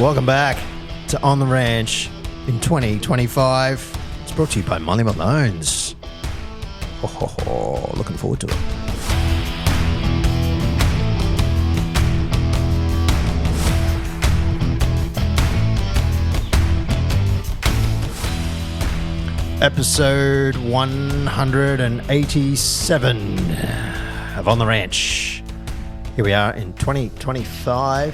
Welcome back to On the Ranch in 2025. It's brought to you by Molly Malone's. Looking forward to it. Episode 187 of On the Ranch. Here we are in 2025.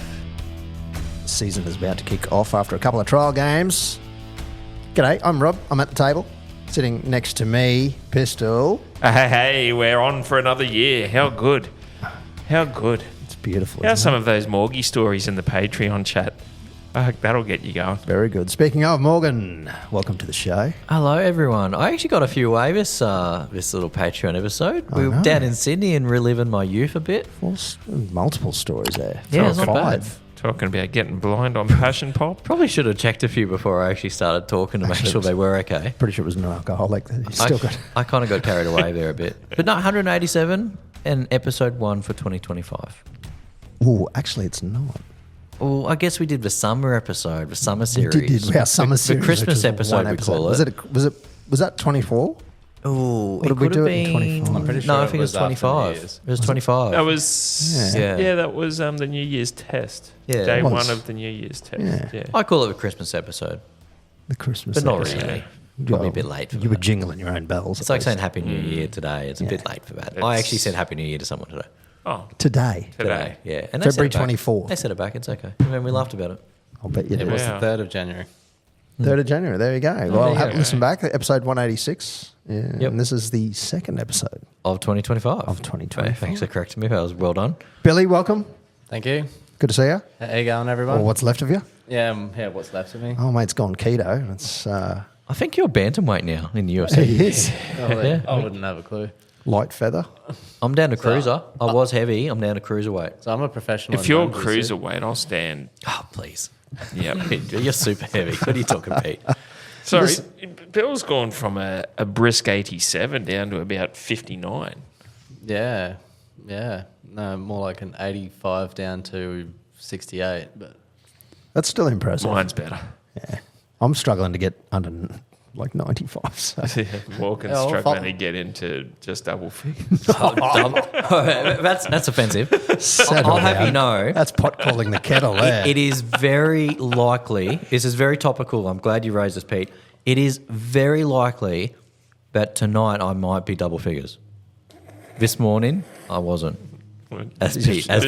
The season is about to kick off after a couple of trial games. G'day, I'm Rob. I'm at the table. Sitting next to me, Pistol. Hey, we're on for another year. How good. How good. It's beautiful. How's some of those Morgie stories in the Patreon chat? I hope that'll get you going. Very good. Speaking of, Morgan, welcome to the show. Hello, everyone. I actually got a few away this little Patreon episode. We were down in Sydney and reliving my youth a bit. Multiple stories there. Yeah, it's not bad. Talking about getting blind on Passion Pop. Probably should have checked a few before I actually started talking to make sure they were okay. Pretty sure it was an alcoholic. I kind of got carried away there a bit. But no, 187 and episode 1 for 2025. Oh, actually, it's not. Well, I guess we did the summer episode, the summer series. We did our summer series. The Christmas episode, we call it. Was that 24? Oh, What did we do it in 25? I'm pretty sure No, I think it was 25. It was 25. That was that was the New Year's test. Yeah. Day It was. one of the New Year's test. Yeah. I call it the Christmas episode, The Christmas but not episode. really. Probably a bit late for You were that. jingling your own bells. It's like saying Happy New Year today. It's a bit late for that. I actually said Happy New Year to someone today. Oh, Today. today. Yeah. And February they said it back. 24th. They said it back. It's okay. And then we laughed about it. I'll bet you It did. was Wow. the 3rd of January. 3rd of January. There you go. Well, there you go. listen back. Episode 186. Yeah, Yep. And this is the second episode. Of 2025. Of 2025. Thanks for correcting me. That was well done. Billy, welcome. Thank you. Good to see you. How you going, everyone? Or what's left of you. Yeah, what's left of me? Oh, mate's gone keto. It's I think you're bantamweight now in the UFC. he is. Yeah. I wouldn't have a clue. Light feather. I'm down to cruiser. I was heavy. I'm down to cruiserweight. So I'm a professional. If in you're jiu-jitsu. cruiserweight, I'll stand. Oh, please. Yep. You're super heavy. What are you talking, Pete? Sorry, Bill's gone from a brisk 87 down to about 59. Yeah. No, more like an 85 down to 68. But That's still impressive. Mine's better. Yeah. I'm struggling to get under like 95. So. Morgan's Yeah, well, struggling to get into just double figures. That's offensive. Settle I'll have down. you know. That's pot calling the kettle there. It is very likely, this is very topical, I'm glad you raised this, Pete. It is very likely that tonight I might be double figures. This morning, I wasn't. As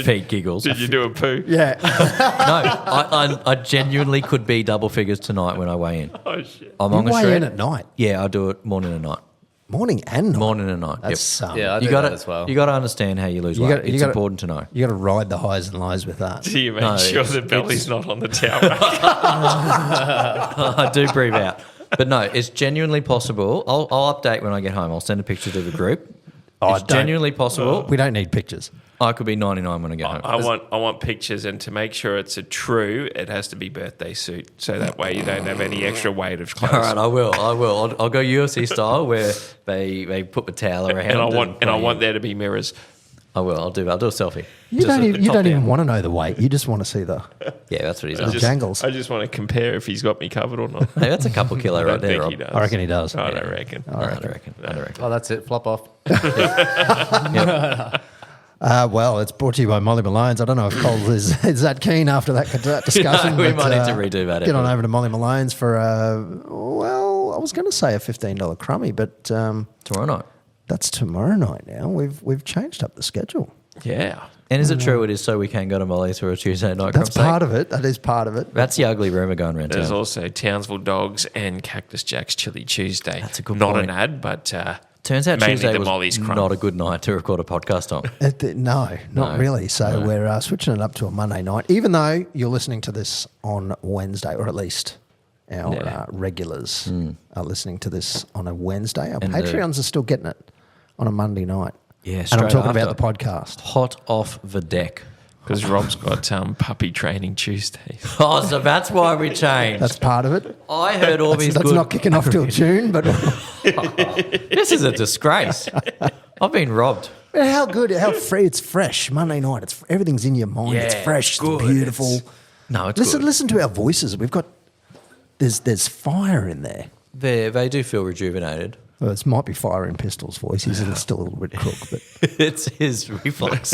Pete giggles. Did you do a poo? Yeah. No, I genuinely could be double figures tonight when I weigh in. Oh, shit. I'm You on the weigh shred. in at night. Yeah, I do it morning and night. Morning and night. Morning and night. That's yeah, I do You got that to as well. You got to understand how you lose You weight. gotta- you It's gotta- important to know. You got to ride the highs and lows with that. Do you make No, sure it's- the belly's not on the towel? I do breathe out, but no, it's genuinely possible. I'll update when I get home. I'll send a picture to the group. It's don't- genuinely possible. We don't need pictures. I could be 99 when I get home. I want pictures, and to make sure it's a true, it has to be birthday suit, so that way you don't have any extra weight of clothes. All right, I will. I'll go UFC style where they put the towel around. And I want there to be mirrors. I will. I'll do a selfie. You Just don't, a even, you top don't even down. want to know the weight. You just want to see the. Yeah, that's what he's The on. jangles. I just want to compare if he's got me covered or not. Hey, that's a couple kilo I right don't there, think Rob. he does. I reckon he does. I don't reckon. I don't reckon. Oh, that's it. Flop off. Well, it's brought to you by Molly Malone's. I don't know if Cole is that keen after that discussion. No, we but, might need to redo that Get on effort. over to Molly Malone's for, well, I was going to say a $15 crummy, but Tomorrow night. that's tomorrow night now. We've changed up the schedule. Yeah. And is it true it is so we can go to Molly's for a Tuesday night? That's part of it. That is part of it. That's the ugly rumour going around There's town. also Townsville Dogs and Cactus Jack's Chili Tuesday. That's a good Not point. an ad, but Turns out mainly Tuesday the was Molly's crumb. not a good night to record a podcast on. No, not really. So we're switching it up to a Monday night, even though you're listening to this on Wednesday, or at least our regulars are listening to this on a Wednesday. Our And Patreons are still getting it on a Monday night. Yeah, and I'm straight talking after. about the podcast. Hot off the deck. because Rob's got puppy training Tuesdays. Oh, so that's why we changed. That's part of it. I heard all these That's good... not kicking off till June, but This is a disgrace. I've been robbed. how good, how free, it's fresh. Monday night, everything's in your mind. Yeah, it's fresh, good. it's beautiful. No, it's listen. good. Listen to our voices. We've got there's fire in there. They do feel rejuvenated. Well, this might be fire in Pistol's voice. He's still a little bit crook, but It's his reflex.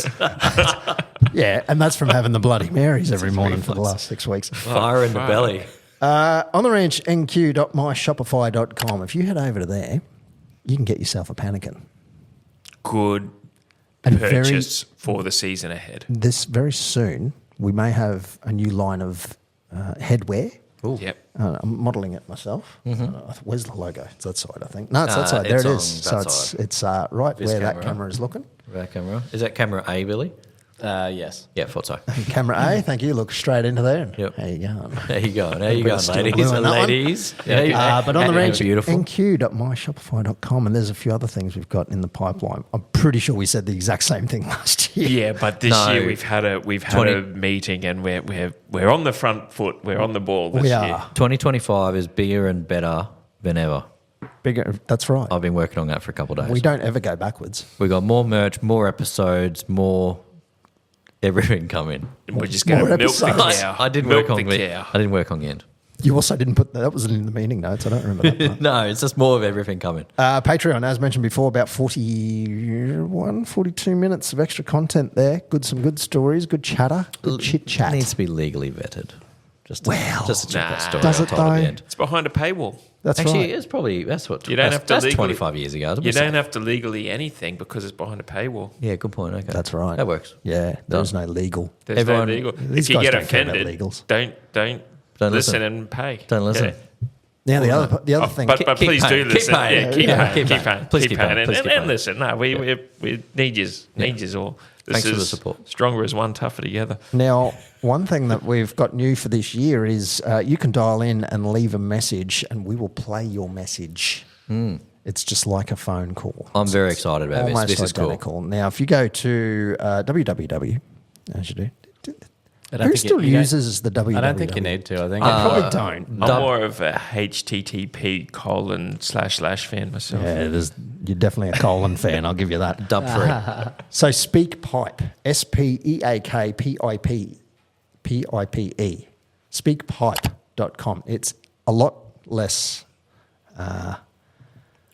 yeah, and that's from having the Bloody Marys every morning for the last 6 weeks. Fire in the belly. On the ranch, nq.myshopify.com. If you head over to there, you can get yourself a pannikin. Good And purchase for the season ahead. This very soon, we may have a new line of headwear. Yep. I'm modelling it myself. Where's the logo? It's that side, I think. No, it's that side. There it's it on is. So that it's side. it's right This where that camera. camera is looking. That camera. Is that camera A, Billy? Yes. Yeah, thought so. Camera A, thank you. Look straight into there. And Yep. How you going? There you go. There you Bit go, of steel ladies. blue on that one. Ladies. Yeah, But on the range, beautiful. nq.myshopify.com, and there's a few other things we've got in the pipeline. I'm pretty sure we said the exact same thing last year. Yeah, but this No. year we've had a 20 meeting and we're on the front foot. We're on the ball this We year. are. 2025 is bigger and better than ever. Bigger. That's right. I've been working on that for a couple of days. We don't ever go backwards. We got more merch, more episodes, more everything coming. And we're just going More to milk the episodes. cow. I didn't milk work on the the cow. I didn't work on the end. You also didn't put that was in the meeting notes. I don't remember that part. No, it's just more of everything coming. Patreon, as mentioned before, about 42 minutes of extra content there. Some good stories, good chatter, good chit It chat. needs to be legally vetted. Just to check that Nah. story. Does I it told at the though? end. It's behind a paywall. That's Actually, right. it's probably that's what You don't have to that's legally, 25 years ago. You don't have to legally anything because it's behind a paywall. Yeah, good point. Okay, That's right. That works. Yeah, there's no legal. There's Everyone- no legal. These If you guys get don't care about offended, legals. don't Don't listen listen. and pay. Don't listen. Yeah. Now the other thing. But Keep please do paying. Keep listen. paying. Yeah, keep Yeah, paying. keep Keep paying. paying. Please Keep keep paying. paying. Please And keep paying. listen. No, we need yous. Need yous all. This Thanks for the is support. Stronger as one, tougher together. Now, one thing that we've got new for this year is you can dial in and leave a message, and we will play your message. It's just like a phone call. I'm very excited about Almost this. This is cool. identical. Now, if you go to www, as you do, I don't who think still you don't- uses the www? I don't think you need to. I think I probably don't. I'm more of a http:// fan myself. Yeah, you're definitely a colon fan. I'll give you that. Dub free. So SpeakPipe, SpeakPipe, speakpipe.com. It's a lot less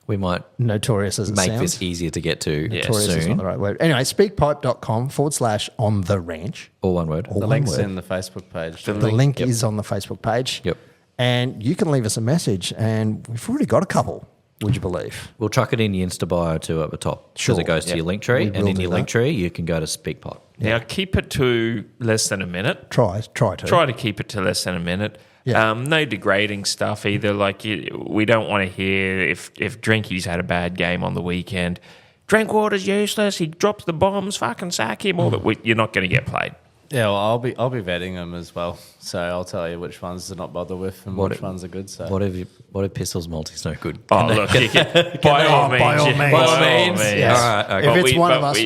We might notorious as it make sounds. this easier to get to Notorious is not soon. the right word. Anyway, speakpipe.com/on the ranch. All one word. All the one link's word. in the Facebook page. The link is on the Facebook page. Yep. And you can leave us a message, and we've already got a couple, would you believe? We'll chuck it in the Insta bio too at the top. Sure. Because it goes to Yep. your link tree. We And will in do your that. link tree, you can go to SpeakPipe. Now keep it to less than a minute. Try to. Try to keep it to less than a minute. Yeah. No degrading stuff either. Like we don't want to hear if Drinky's had a bad game on the weekend. Drinkwater's useless. He drops the bombs. Fucking sack him. All that. You're not going to get played. Yeah, well, I'll be vetting them as well. So I'll tell you which ones to not bother with and which ones are good. So What if Pistols Multi's no good? Oh, look, you can, by all means. by all yeah, means. By all means. Yes. All right. Okay. If it's one but of us-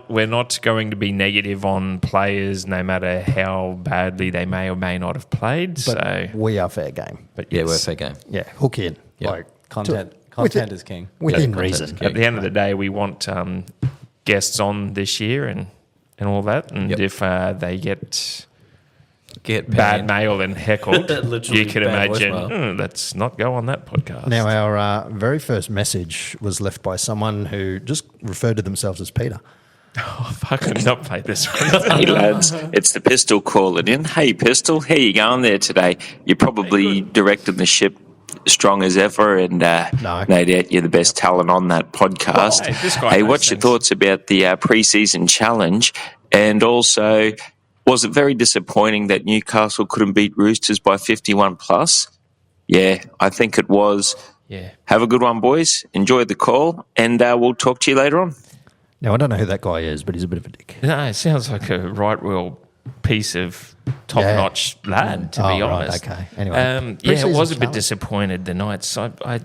we're not going to be negative on players, no matter how badly they may or may not have played. But So, we are fair game. but Yeah, yes, we're fair game. Yeah, hook in. Yeah. Like, content within- is king. Within content is reason. king. at the end of the day, we want guests on this year and all that. And Yep. if they get Get bad banned. mail and heckled, Literally you can bad imagine, voicemail. let's not go on that podcast. Now, our very first message was left by someone who just referred to themselves as Peter. I could not play this one. Hey lads, it's the Pistol calling in. Hey Pistol, how you going there today? You're probably directing the ship strong as ever, and no doubt you're the best talent on that podcast. Hey, this guy Hey, knows what's your things. thoughts about the pre-season challenge? And also, was it very disappointing that Newcastle couldn't beat Roosters by 51 plus? Yeah, I think it was. Yeah. Have a good one, boys. Enjoy the call, and we'll talk to you later on. Now, I don't know who that guy is, but he's a bit of a dick. No, it sounds like a right real piece of top-notch lad, to be Oh, right, honest. okay. Anyway, yeah, I pre-season was a bit challenge. disappointed the Knights. I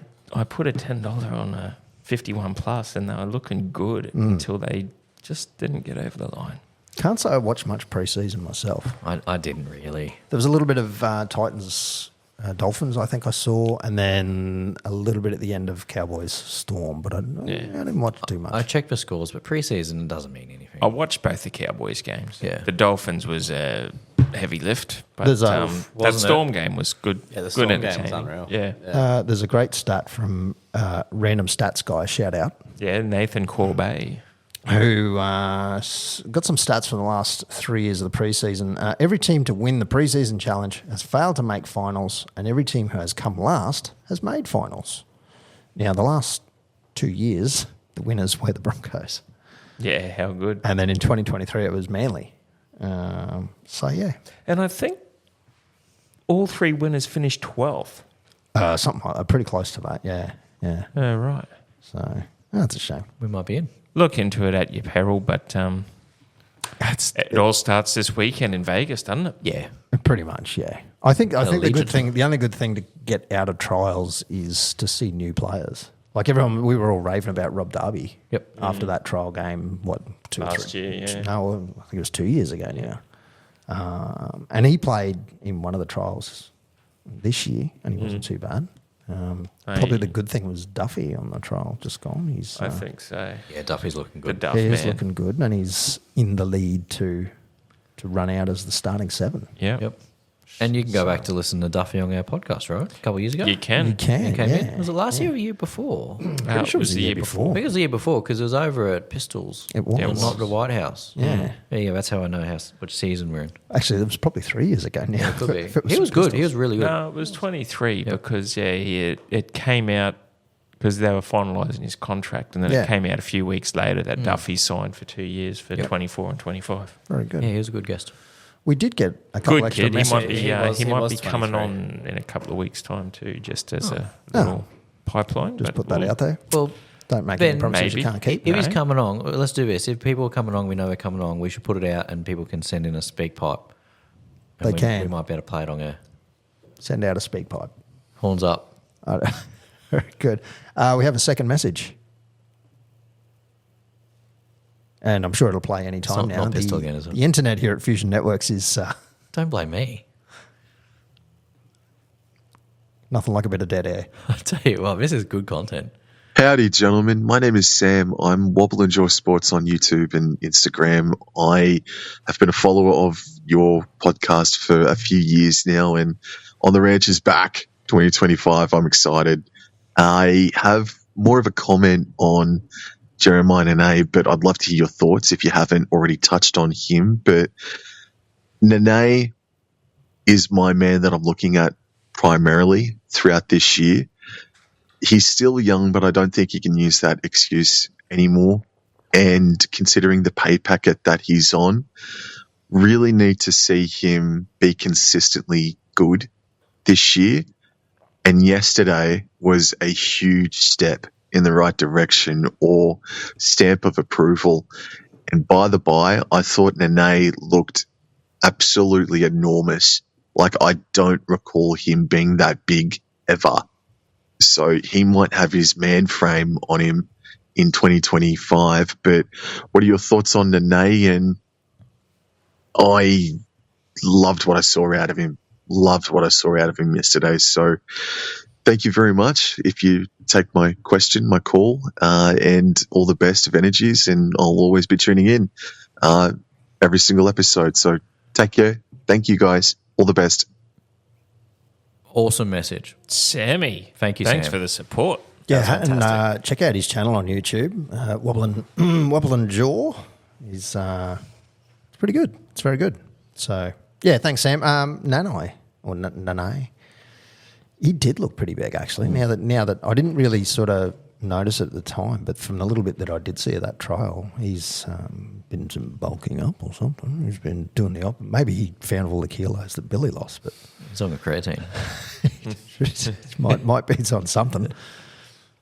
put a $10 on a 51 plus, and they were looking good until they just didn't get over the line. Can't say I watched much pre-season myself. I didn't really. There was a little bit of Titans, Dolphins, I think I saw, and then a little bit at the end of Cowboys Storm, but I didn't watch too much. I checked the scores, but preseason doesn't mean anything. I watched both the Cowboys games. Yeah. The Dolphins was a heavy lift. But There's a- that wasn't Storm game was good. Yeah, the good Storm game was entertaining. unreal. Yeah. There's a great stat from random stats guy, shout out, Nathan Corbet. who got some stats from the last 3 years of the preseason. Every team to win the preseason challenge has failed to make finals, and every team who has come last has made finals. Now, the last 2 years, the winners were the Broncos. Yeah, how good. And then in 2023, it was Manly. So, yeah, And I think all 3 winners finished 12th. something like that, pretty close to that, yeah. Oh, right. So, that's a shame. We might be in. Look into it at your peril, but it all starts this weekend in Vegas, doesn't it? Yeah. Pretty much, yeah. I think the Legion. good thing, the only good thing to get out of trials is to see new players. Like everyone, we were all raving about Rob Darby. Yep. After that trial game, what, 2 or 3? Last year, yeah. No, I think it was 2 years ago now. And he played in one of the trials this year, and he wasn't too bad. Probably the good thing was Duffy on the trial, just gone. He's I think so. Yeah, Duffy's looking The good. Duff he's man. looking good, and he's in the lead to run out as the starting 7. Yep. And you can go back to listen to Duffy on our podcast, right? A couple of years ago. You can. You can, He came yeah. in. Was it last year or the year before? It sure it was the year before. I think it was the year before because it was over at Pistols. It was. Yeah, it And was. not the White House. Yeah. Yeah, that's how I know which season we're in. Actually, it was probably 3 years ago now. It could be. If it He was good. He Pistols. was really good. No, it was 23 because, it came out because they were finalising his contract, and then Yeah. it came out a few weeks later that Duffy signed for 2 years for Yep. 24 and 25. Very good. Yeah, he was a good guest. We did get a couple Good extra kid. He might messages. be, He was coming 23. on in a couple of weeks' time too, just as a little pipeline. Just but put that we'll- out there. Well, Don't make Ben, any promises maybe. you can't keep. if he's No. coming on, let's do this. If people are coming on, we know they're coming on. We should put it out and people can send in a speak pipe. And They can. We might be able to play it on air. Send out a speak pipe. Horns up. Very good. We have a second message. And I'm sure it'll play any time not- now. not Pistol again, is it? The internet here at Fusion Networks is Don't blame me. nothing like a bit of dead air. I tell you what, this is good content. Howdy, gentlemen. My name is Sam. I'm Wobble Enjoy Sports on YouTube and Instagram. I have been a follower of your podcast for a few years now, and On the Ranch is back 2025. I'm excited. I have more of a comment on Jeremiah Nene, but I'd love to hear your thoughts if you haven't already touched on him. But Nene is my man that I'm looking at primarily throughout this year. He's still young, but I don't think he can use that excuse anymore. And considering the pay packet that he's on, really need to see him be consistently good this year. And yesterday was a huge step in the right direction, or stamp of approval. And by the by, I thought Nene looked absolutely enormous. Like, I don't recall him being that big ever. So he might have his man frame on him in 2025. But what are your thoughts on Nene? And I loved what I saw out of him. Loved what I saw out of him yesterday. So thank you very much. If you take my question, my call, and all the best of energies, and I'll always be tuning in every single episode. So take care. Thank you, guys. All the best. Awesome message. Sammy, Thank you, Thanks Sam. for the support. Yeah, and check out his channel on YouTube, Wobble and Jaw. It's pretty good. It's very good. So, yeah, thanks, Sam. Nanai, or Nanai, he did look pretty big, actually. Now that I didn't really sort of notice it at the time, but from the little bit that I did see of that trial, he's been some bulking up or something. He's been doing the opposite. Maybe he found all the kilos that Billy lost, but He's on the creatine. might be on something.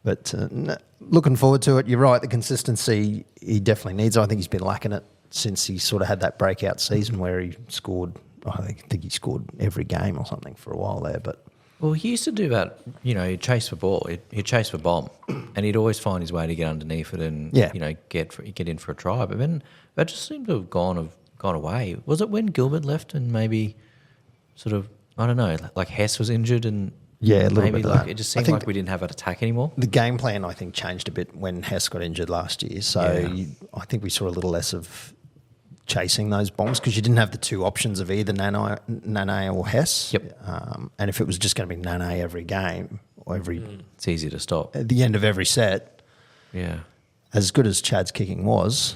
But looking forward to it. You're right, the consistency he definitely needs. I think he's been lacking it since he sort of had that breakout season where he scored, I think he scored every game or something for a while there. But Well, he used to do that, he'd chase for ball, he'd chase for bomb, and he'd always find his way to get underneath it and, Yeah. get in for a try. But then that just seemed to have gone away. Was it when Gilbert left and maybe sort of, I don't know, like Hess was injured and Yeah, a little maybe bit of like that. it just I seemed think like we didn't have that attack anymore? the game plan, I think, changed a bit when Hess got injured last year. So Yeah. I think we saw a little less of chasing those bombs because you didn't have the two options of either Nane or Hess. Yep. And if it was just going to be Nane every game or It's easy to stop. at the end of every set, Yeah. as good as Chad's kicking was,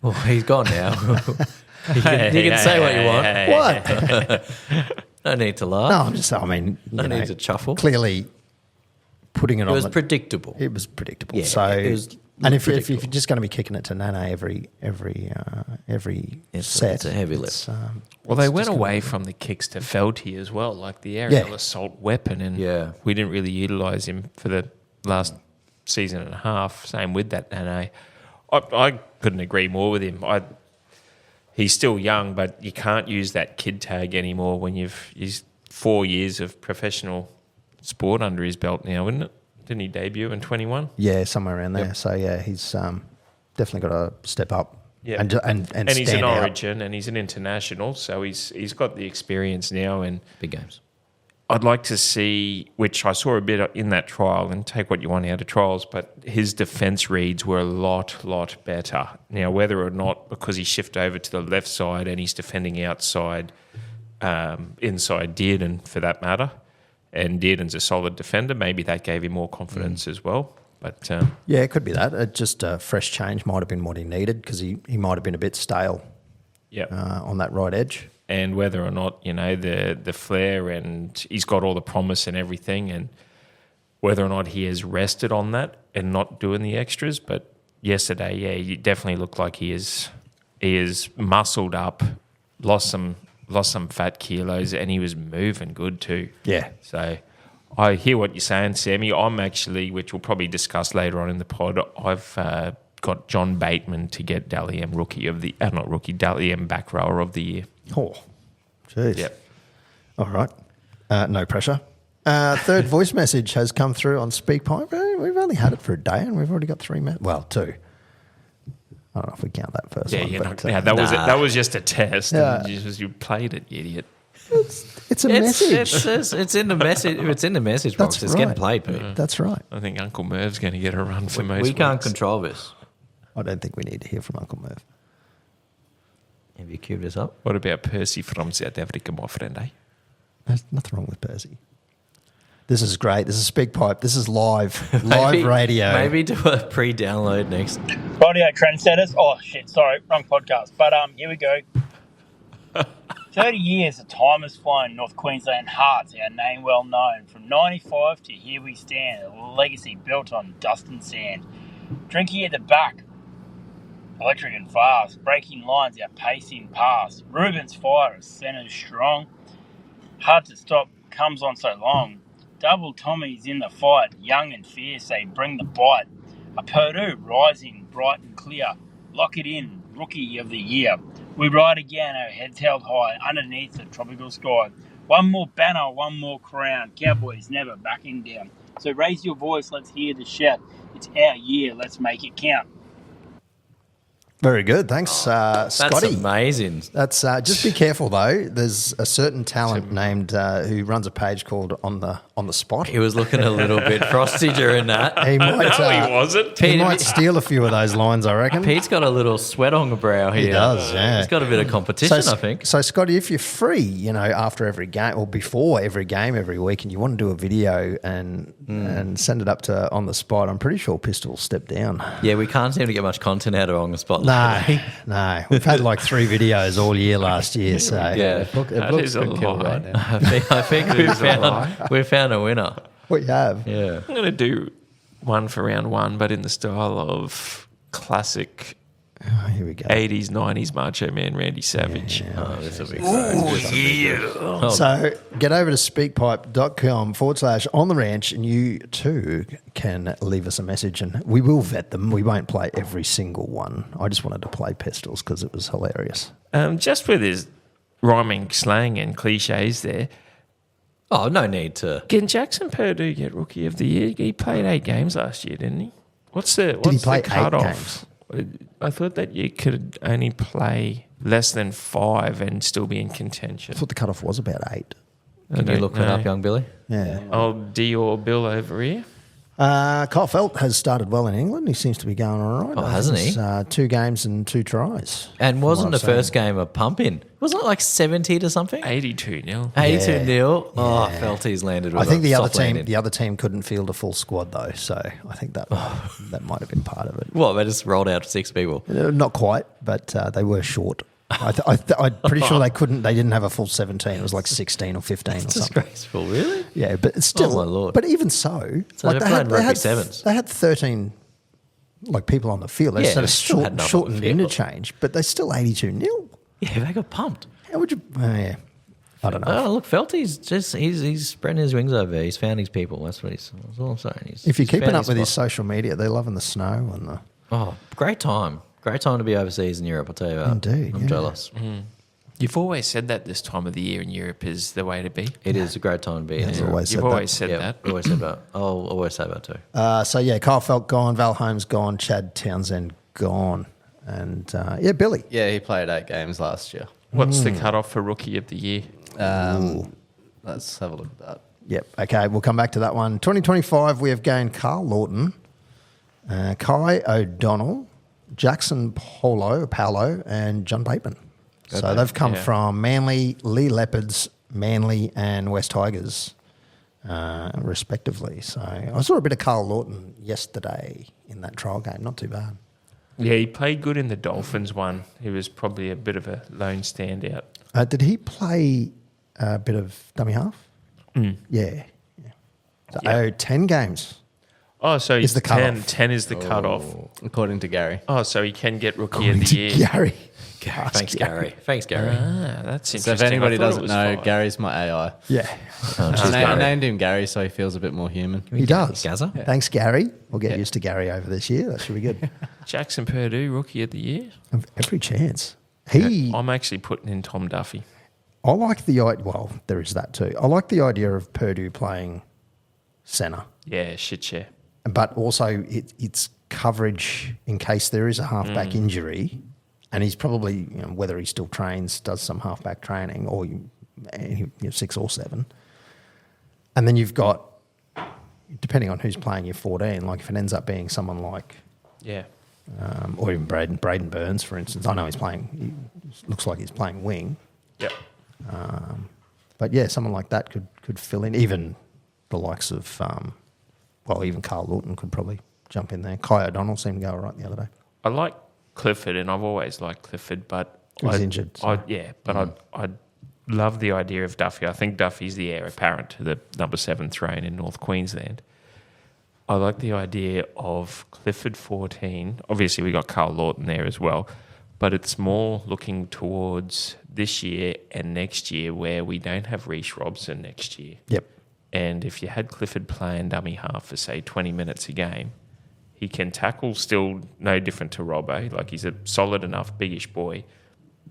Well, he's gone now. you can say what you want. what? No need to laugh. No, I'm just saying. I mean, No need to chuffle. Clearly, putting it on. It was predictable. It was predictable. Yeah, so, it was and if you're predictable. just going to be kicking it to Nane every set, it's a heavy lift. it's, Well, they it's went just gonna away be- from the kicks to Felty as well, like the aerial Yeah. assault weapon, and Yeah. we didn't really utilise him for the last season and a half. Same with that Nane. I couldn't agree more with him. He's still young, but you can't use that kid tag anymore when he's 4 years of professional sport under his belt now, isn't it? Didn't he debut in 21? Yeah, somewhere around there. Yep. So yeah, he's definitely got to step up. Yeah, and he's stand an out. Origin and he's an international, so he's got the experience now. And Big games. I'd like to see, which I saw a bit in that trial, and take what you want out of trials, but his defence reads were a lot better. Now, whether or not because he shifted over to the left side and he's defending outside, inside Dearden for that matter, and Dearden's a solid defender, maybe that gave him more confidence as well. But Yeah, it could be that. Just a fresh change might have been what he needed because he might have been a bit stale yeah. on that right edge. And whether or not, the flair, and he's got all the promise and everything, and whether or not he has rested on that and not doing the extras. But yesterday, yeah, he definitely looked like he is muscled up, lost some fat kilos, and he was moving good too. Yeah. So I hear what you're saying, Sammy. I'm actually, which we'll probably discuss later on in the pod, I've got John Bateman to get Dally M Dally M back rower of the year. Oh, jeez. Yep. All right. No pressure. Third voice message has come through on SpeakPipe. We've only had it for a day and we've already got 3 minutes. Well, 2. I don't know if we count that first one. But, that was just a test. Yeah. And you played it, you idiot. it's a message. It's in the message. It's in the message box. That's It's right. getting played, Pete. That's right. I think Uncle Merv's going to get a run for most. We can't weeks. control this. I don't think we need to hear from Uncle Merv. Have you queued this up? What about Percy from South Africa, my friend? Eh? There's nothing wrong with Percy. This is great. This is SpeakPipe. This is live radio. Maybe do a pre-download next. Radio trendsetters. Oh shit, sorry, wrong podcast. But here we go. 30 years of time has flown. North Queensland hearts, our name well known. From 95 to here we stand, a legacy built on dust and sand. Drinky at the back, electric and fast, breaking lines, our pacing past. Ruben's fire, centre strong, hard to stop, comes on so long. Double Tommy's in the fight, young and fierce, they bring the bite. A Purdue rising bright and clear, lock it in, rookie of the year. We ride again, our heads held high, underneath the tropical sky. One more banner, one more crown, Cowboys never backing down. So raise your voice, let's hear the shout. It's our year, let's make it count. Very good. Thanks, That's Scotty. amazing. That's just be careful though. There's a certain talent named who runs a page called on the spot. He was looking a little bit frosty during that. He might. No, he wasn't. He Pete, might steal a few of those lines, I reckon. Pete's got a little sweat on the brow here. He does, yeah. He's got a bit of competition, I think. So, Scotty, if you're free, after every game or before every game every week, and you want to do a video and send it up to on the spot, I'm pretty sure Pistol will step down. Yeah, we can't seem to get much content out of on the spot. No. We've had like 3 videos all year last year, so Yeah. it That looks is a good kill lie. right now. I think we found a winner. We have. Yeah. I'm going to do one for round 1, but in the style of classic Oh, here we go. 80s, 90s Macho Man Randy Savage. Oh, this will be So get over to speakpipe.com/on the ranch and you too can leave us a message and we will vet them. We won't play every single one. I just wanted to play Pistols because it was hilarious. Just with his rhyming slang and cliches there, Oh, no need to. can Jackson Purdue get Rookie of the Year? He played 8 games last year, didn't he? What's the play 8 cutoff? I thought that you could only play less than 5 and still be in contention. I thought the cutoff was about 8. Can you look that up, young Billy? Yeah. Old Dior Bill over here. Kyle Felt has started well in England. He seems to be going all right. Oh, hasn't he? 2 games and 2 tries. And wasn't the from what I've first game a pumping? Wasn't it like 70 to something? 82-0. 82-0. Oh, Felty's landed with I think a the soft landing. other team couldn't field a full squad though, so I think that might have been part of it. What, they just rolled out 6 people? Not quite, but they were short. I'm pretty sure they couldn't. They didn't have a full 17. It was like 16 or 15 or something. Disgraceful, really? Yeah, but it's still. Oh, my Lord. But even so, So they're playing rugby sevens. They had 13 people on the field. They Yeah, just had a they still had enough on the shortened field. interchange, but they still 82-0. Yeah, they got pumped. How would you? Yeah, I don't know. Oh, look, Felty's just, he's spreading his wings over. He's found his people. That's all I'm saying. If you're he's keeping found up with his spot. social media, they're loving the snow and the. Oh, great time. Great time to be overseas in Europe, I'll tell you that. Indeed, I'm yeah. jealous. You've always said that this time of the year in Europe is the way to be. It is a great time to be in He's Europe. always said You've that. always said Yeah, that. always said that. I'll always say that too. So yeah, Kyle Felt gone, Val Holmes gone, Chad Townsend gone, and Billy. Yeah, he played 8 games last year. What's the cutoff for Rookie of the Year? Let's have a look at that. Yep. Okay, we'll come back to that one. 2025, we have gained Carl Lawton, Kai O'Donnell, Jackson Paulo, and John Bateman. So they've come from Manly, Lee Leopards, Manly, and West Tigers, respectively. So I saw a bit of Carl Lawton yesterday in that trial game. Not too bad. Yeah, he played good in the Dolphins one. He was probably a bit of a lone standout. Did he play a bit of dummy half? Yeah. So, 10 games. Oh, so he's the 10. cutoff. 10 is the cutoff. According to Gary. Oh, so he can get Rookie of the To Year. Gary. Thanks, Gary. Thanks, Gary. Ah, that's interesting. So if anybody I thought it doesn't was know, 5. Gary's my AI. Yeah, I named him Gary so he feels a bit more human. he does. Gazza? Yeah. Thanks, Gary. We'll get used to Gary over this year. That should be good. Jackson Purdue, Rookie of the Year. Every chance. I'm actually putting in Tom Duffy. I like the idea. Well, there is that too. I like the idea of Purdue playing centre, Yeah, shit, yeah. but also it's coverage in case there is a halfback injury, and he's probably whether he still trains, does some halfback training, or 6 or 7, and then you've got, depending on who's playing your 14, like if it ends up being someone like. Yeah. Or even Braden Burns, for instance. I know he looks like he's playing wing. Yep. But yeah, someone like that could fill in. Even the likes of, even Carl Lawton could probably jump in there. Kai O'Donnell seemed to go all right the other day. I like Clifford, and I've always liked Clifford, but He was injured, so. I love the idea of Duffy. I think Duffy's the heir apparent to the number 7 throne in North Queensland. I like the idea of Clifford 14. Obviously, we got Carl Lawton there as well, but it's more looking towards this year and next year where we don't have Reece Robson next year. Yep. And if you had Clifford playing dummy half for, say, 20 minutes a game, he can tackle still no different to Robbo. Like, he's a solid enough, biggish boy.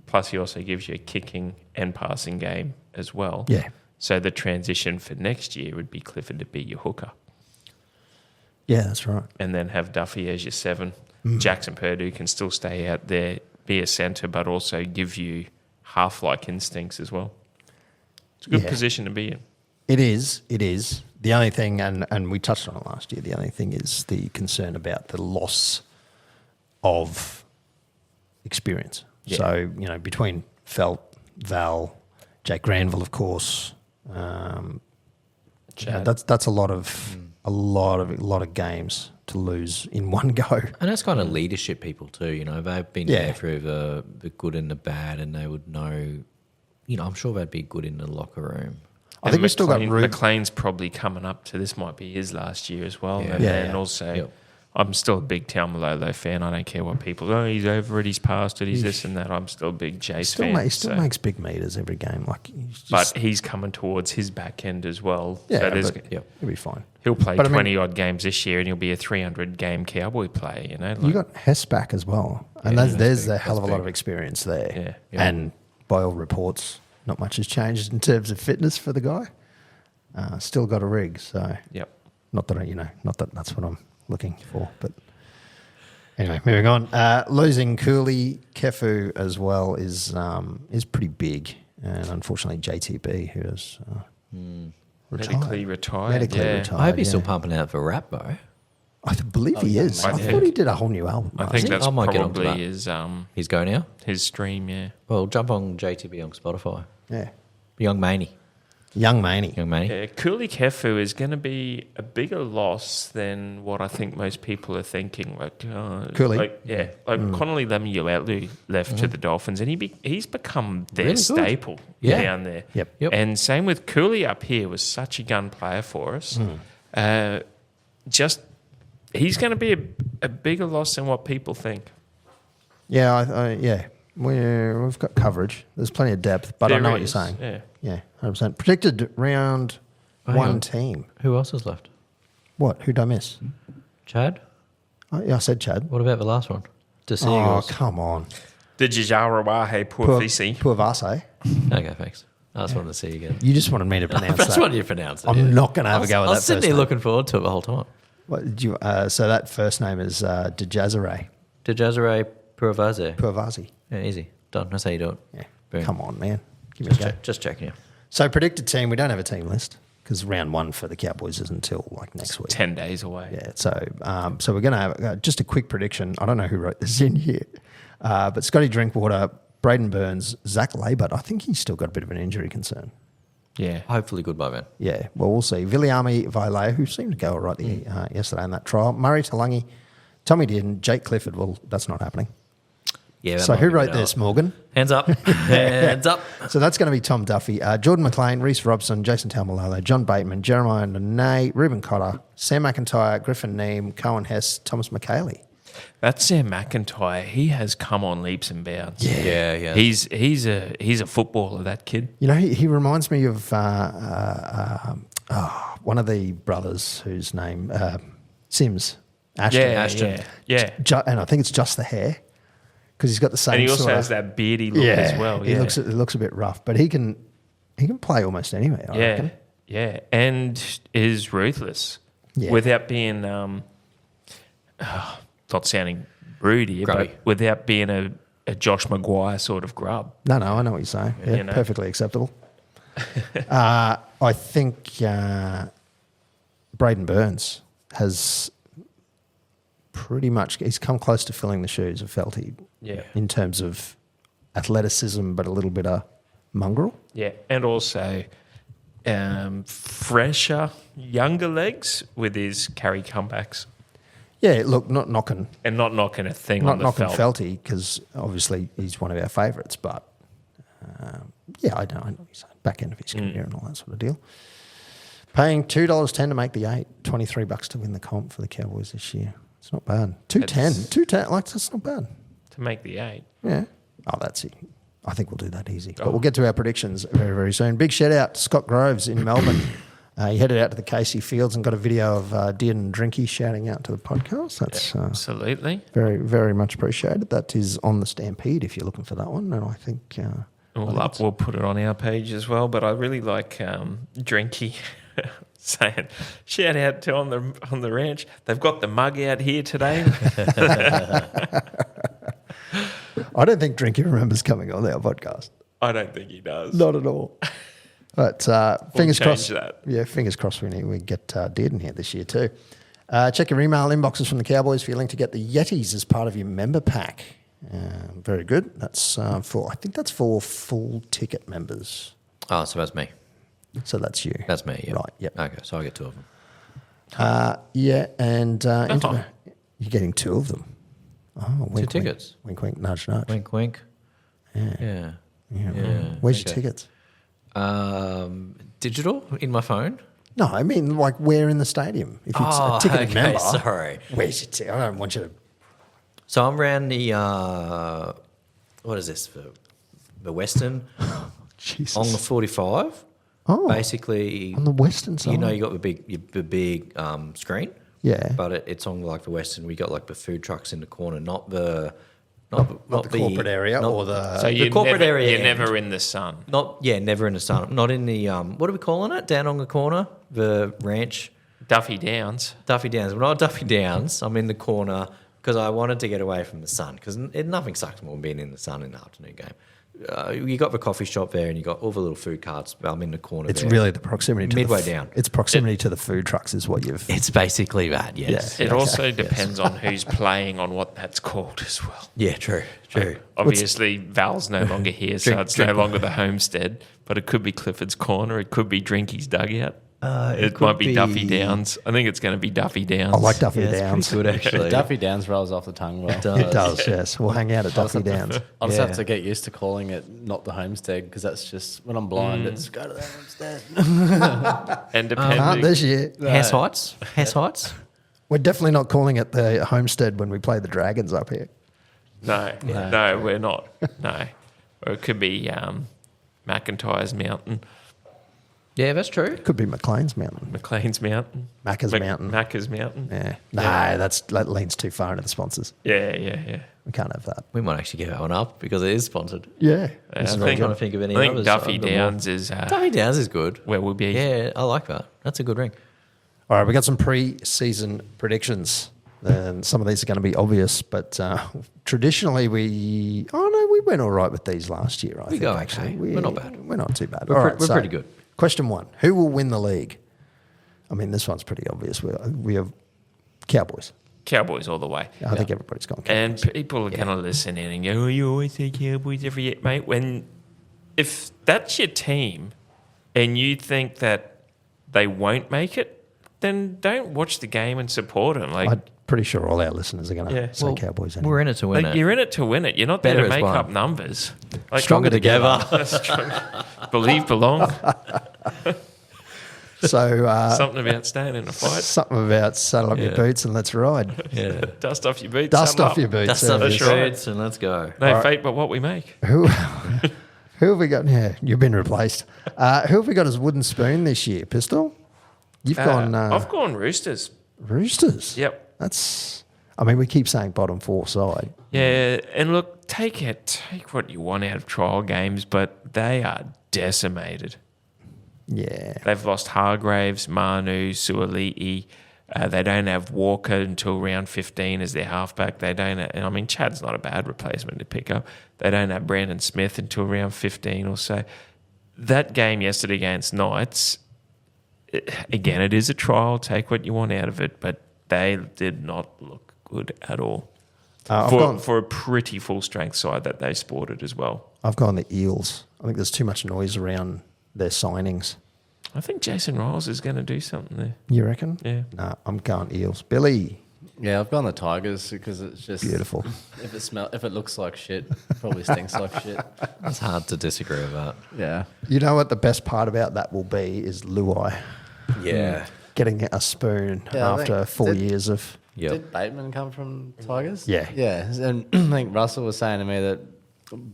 Plus, he also gives you a kicking and passing game as well. Yeah. So the transition for next year would be Clifford to be your hooker. Yeah, that's right. And then have Duffy as your 7. Jackson Purdue can still stay out there, be a centre, but also give you half-like instincts as well. It's a good position to be in. It is. The only thing, and we touched on it last year, the only thing is the concern about the loss of experience. Yeah. So, between Felt, Val, Jake Granville, of course, that's a lot of games to lose in one go. And that's kind of leadership people too, they've been there through the good and the bad, and they would know, I'm sure they'd be good in the locker room. I think we still got McLean's probably coming up to this, might be his last year as well. Yeah. And also, I'm still a big Taumalolo fan. I don't care what people, he's over it, he's past it, he's this and that. I'm still a big Jace fan. He still makes big meters every game. But he's coming towards his back end as well. Yeah, so he'll be fine. He'll play 20-odd games this year, and he'll be a 300-game Cowboy player, You got Hess back as well. And there's a hell of a lot of experience there. Yeah. And by all reports, not much has changed in terms of fitness for the guy. Still got a rig, so not that that's what I'm looking for. But anyway, moving on. Losing Cooley, Kefu as well is pretty big, and unfortunately JTB, who has Medically retired. Medically yeah. retired. I hope he's yeah. still pumping out for rap, bro. I believe he young is. man. I thought he did a whole new album. I right? think that's I might get onto probably that. He's going now? his stream, yeah. Well, jump on JTB on Spotify. Yeah. Young Maney. Young Maney. Young Maney. Yeah, Cooley Kefu is going to be a bigger loss than what I think most people are thinking. Cooley? Connolly Lemuelu left to the Dolphins, and he's become their Really good. staple Yeah. down there. Yep. And same with Cooley up here, was such a gun player for us. He's going to be a bigger loss than what people think. Yeah, yeah. We've got coverage. There's plenty of depth, but I know what you're saying. Yeah. 100%. Predicted round hang one on. team. Who else is left? What? Who'd I miss? Chad? Oh, yeah, I said Chad. What about the last one? To see Oh, Eagles. come on. The Jijarawahe Puafisi. Puavase. Okay, thanks. I just wanted to see you again. You just wanted me to pronounce That's that. what you pronounce it. I'm not going to have a go with I that was sitting first there name. looking forward to it the whole time. What did you, so that first name is Dejazare Dejazare Puavaze. Puavase. Yeah, easy. Done. That's how you do it. Yeah. Boom. Come on, man. Give me a go. Just checking you. So predicted team, we don't have a team list because round one for the Cowboys is until like next week. 10 days away. Yeah, so we're going to have just a quick prediction. I don't know who wrote this in here, but Scotty Drinkwater, Braden Burns, Zach Labert. I think he's still got a bit of an injury concern. Yeah. Hopefully good by then. Yeah, well, we'll see. Viliami Vailea, who seemed to go all right yesterday in that trial. Murray Talangi, Tommy Dearden, Jake Clifford. Well, that's not happening. Yeah. So who wrote this, Morgan? Hands up. Hands up. So that's going to be Tom Duffy, Jordan McLean, Reece Robson, Jason Taumalolo, John Bateman, Jeremiah Nene, Ruben Cotter, Sam McIntyre, Griffin Neem, Cohen Hess, Thomas McKaylee. That's Sam McIntyre. He has come on leaps and bounds. Yeah. He's a footballer, that kid. You know, he reminds me of one of the brothers whose name, Sims, Ashton. Yeah. And I think it's just the hair because he's got the same And he also sort has of, that beardy look as well. He Yeah. looks a bit rough, but he can play almost anywhere, I reckon. Yeah. And is ruthless Yeah. without being, not sounding rude here, Grubby. but without being a Josh Maguire sort of grub. No, I know what you're saying. Yeah, You know. perfectly acceptable. I think Braden Burns has pretty much, he's come close to filling the shoes of Felty in terms of athleticism, but a little bit of mongrel. Yeah. And also fresher, younger legs with his carry comebacks. Yeah, look, not knocking And not knocking a thing Not on the knocking felt. Felty because obviously he's one of our favourites, but I know what you're saying. Back end of his career and all that sort of deal. Paying $2.10 to make the 8, $23 to win the comp for the Cowboys this year. It's not bad. $2.10, like that's not bad. To make the 8. Yeah. Oh, that's it. I think we'll do that easy. But we'll get to our predictions very, very soon. Big shout out to Scott Groves in Melbourne. He headed out to the Casey Fields and got a video of Dearden and Drinky shouting out to the podcast. That's Absolutely. very, very much appreciated. That is on the Stampede if you're looking for that one. And I think... We'll put it on our page as well. But I really like Drinky saying, shout out to on the ranch. They've got the mug out here today. I don't think Drinky remembers coming on our podcast. I don't think he does. Not at all. But fingers change crossed. that. Yeah, fingers crossed we get Dearden here this year too. Check your email inboxes from the Cowboys for your link to get the Yetis as part of your member pack. Very good. That's I think that's for full ticket members. Oh, so that's me. So that's you. That's me, yeah. Right, yep. Okay, so I get 2 of them. Yeah, and you're getting 2 of them. Oh, wink, 2 tickets. Wink, wink, nudge, nudge. Wink, wink. Yeah. Where's Okay. your tickets? Digital in my phone. No, I mean like where in the stadium? If it's a ticketed okay, member. sorry. Where's your ticket? I don't want you to... So I'm around the, what is this, the Western Jesus. on the 45. Oh, Basically, on the western side. you know, you got the big screen. Yeah. But it's on like the Western. We got like the food trucks in the corner, not the corporate area or the... So the corporate area. You're end. never in the sun. Never in the sun. Not in the what are we calling it? Down on the corner, the ranch, Duffy Downs. Duffy Downs. We're not Duffy Downs. I'm in the corner because I wanted to get away from the sun because nothing sucks more than being in the sun in the afternoon game. You got the coffee shop there, and you got all the little food carts. In the corner. It's there. really the proximity to Midway the down. It's proximity to the food trucks is what you've. It's basically that. Yes. Yeah. It also depends on who's playing on what that's called as well. Yeah. True. Obviously, Val's no longer here, so it's no longer the Homestead, but it could be Clifford's Corner. It could be Drinky's Dugout. It might be Duffy Downs. I think it's going to be Duffy Downs. I like Duffy Yeah, it's Downs. pretty good actually. Duffy Downs rolls off the tongue well. It does, yes. We'll hang out at Duffy Downs. I'll just Yeah. have to get used to calling it not the Homestead because that's just when I'm blind. It's go to the Homestead. And depending, Not this year. Hess Heights. We're definitely not calling it the Homestead when we play the Dragons up here. no, we're not. No, or it could be McIntyre's Mountain, Yeah, that's true. Could be McLean's Mountain. McLean's Mountain, Macca's Mountain. Macca's Mountain. Yeah. No, that leans too far into the sponsors. Yeah. We can't have that. We might actually give that one up because it is sponsored. Yeah. I I'm trying to think of any I think others. Duffy I've got Downs is Duffy Downs is good. where we'll be. Yeah, I like that. That's a good ring. All right, we got some pre-season predictions. And some of these are going to be obvious, but traditionally we went all right with these last year. I think go, actually. We're not bad. We're not too bad. We're All pre- right, we're so pretty good. Question 1: who will win the league? I mean, this one's pretty obvious. We have Cowboys. Cowboys all the way. I think everybody's gone And Cowboys. people are going to listen in and go, "Oh, you always say Cowboys every year, mate." If that's your team, and you think that they won't make it, then don't watch the game and support them. I'm pretty sure all our listeners are going to Yeah. say Well, Cowboys. Anyway. We're in it to win it. You're in it to win it. You're not there Better to as make one. up numbers. Stronger together. Believe, belong. So Something about staying in a fight. something about saddle up your Yeah. boots and let's ride. Yeah. Dust off your boots. Dust sum off up. your boots. Dust off there your it is. That's right. boots and let's go. No fate but what we make. Who have we got? Yeah, you've been replaced. Who have we got as wooden spoon this year? Pistol? You've gone I've gone Roosters. Roosters. Yep. That's. I mean, we keep saying bottom 4 side. Yeah, and look, take what you want out of trial games, but they are decimated. Yeah. They've lost Hargraves, Manu, Suoli'i. They don't have Walker until round 15 as their halfback. They don't. And I mean, Chad's not a bad replacement to pick up. They don't have Brandon Smith until round 15 or so. That game yesterday against Knights, again, it is a trial. Take what you want out of it, but they did not look good at all. For a pretty full strength side that they sported as well. I've gone the Eels. I think there's too much noise around their signings. I think Jason Riles is going to do something there. You reckon? Yeah. No, I'm going Eels. Billy. Yeah, I've gone the Tigers because it's just Beautiful. If it looks like shit, it probably stinks like shit. It's hard to disagree with that. Yeah. You know what the best part about that will be is Luai Yeah. getting a spoon Yeah, I after think- 4 years of. Yep. Did Bateman come from Tigers? Yeah. Yeah. And I think Russell was saying to me that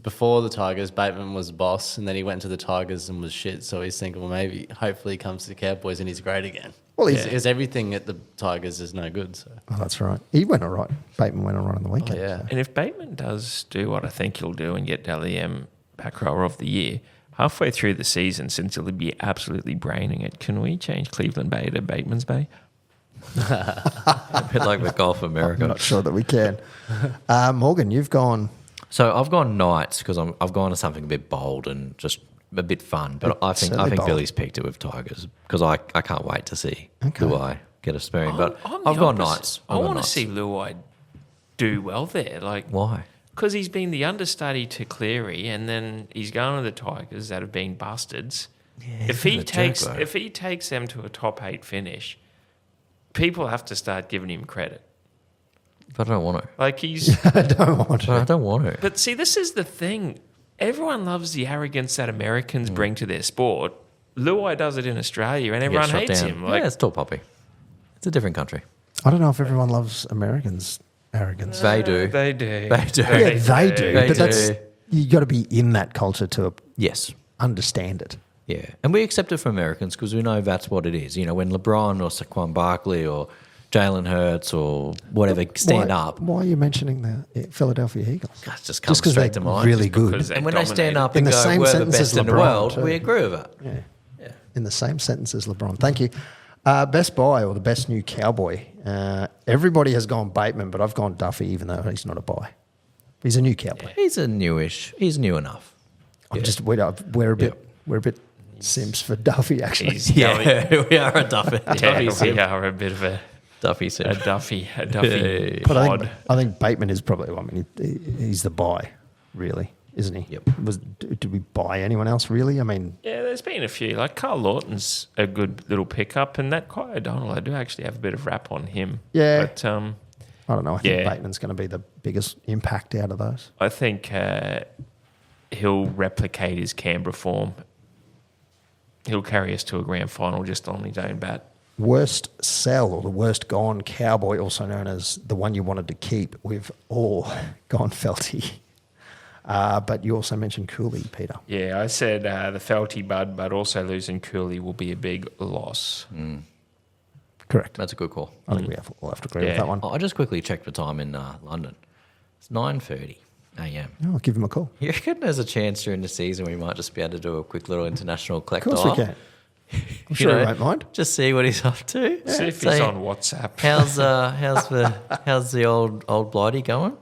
before the Tigers, Bateman was boss, and then he went to the Tigers and was shit. So he's thinking, well, maybe, hopefully, he comes to the Cowboys and he's great again. Well, he's. Because everything at the Tigers is no good. So. Oh, that's right. He went all right. Bateman went all right on the weekend. Oh, yeah. And if Bateman does do what I think he'll do and get Dally M back rower of the year, halfway through the season, since he'll be absolutely braining it, can we change Cleveland Bay to Bateman's Bay? A bit like the Gulf of America. I'm not sure that we can. Morgan, you've gone. So I've gone Knights because I've gone to something a bit bold and just a bit fun. But I think certainly bold. Billy's picked it with Tigers because I can't wait to see Luai get a spoon. But I'm the I've gone opposite. Knights. I want to see Luai do well there. Like, Why? because he's been the understudy to Cleary, and then he's going to the Tigers that have been bastards. If he takes them to a top 8 finish, people have to start giving him credit. But I don't want to. Like he's. I don't want But I to. don't want to. But see, this is the thing. Everyone loves the arrogance that Americans bring to their sport. Luai does it in Australia, and everyone Get shut hates down. him. Like, Yeah, it's tall poppy. It's a different country. I don't know if everyone loves Americans' arrogance. They do. They do. They do. Yeah, they do. They but that's do. you got to be in that culture to Yes. understand it. Yeah. And we accept it from Americans because we know that's what it is. You know, when LeBron or Saquon Barkley or Jalen Hurts or whatever stand up, Why are you mentioning the Philadelphia Eagles? that just comes Just straight because to they're mind. really good. because And when they stand up In and the go, same we're the sentence best as in the LeBron, world, too. we agree with it. Yeah. In the same sentence as LeBron. Thank you. Best buy or the best new cowboy. Everybody has gone Bateman, but I've gone Duffy, even though he's not a buy. He's a new cowboy. He's new enough. We're a bit Sims for Duffy actually. Yeah, we are a Duffy. Yeah, we are a bit of a Duffy sim. Duffy But pod. I think Bateman is probably. I mean, he's the buy, really, isn't he? Yep. Did we buy anyone else really? I mean, Yeah, there's been a few. Like Carl Lawton's a good little pickup, and that Kai O'Donnell, I do actually have a bit of rap on him. Yeah. But I don't know. I think Yeah. Bateman's going to be the biggest impact out of those. I think he'll replicate his Canberra form. He'll carry us to a grand final just on his own bat. Worst sell or the worst gone Cowboy, also known as the one you wanted to keep. We've all gone Felty. But you also mentioned Cooley, Peter. Yeah, I said the Felty bud, but also losing Cooley will be a big loss. Correct. That's a good call. I think we'll have to agree with Yeah. that one. I just quickly checked the time in London. It's 9:30 a.m. I'll give him a call. You reckon there's a chance during the season we might just be able to do a quick little international collect Of course we can. I'm sure he won't mind. Just see what he's up to. See if he's on WhatsApp. How's the old blighty going?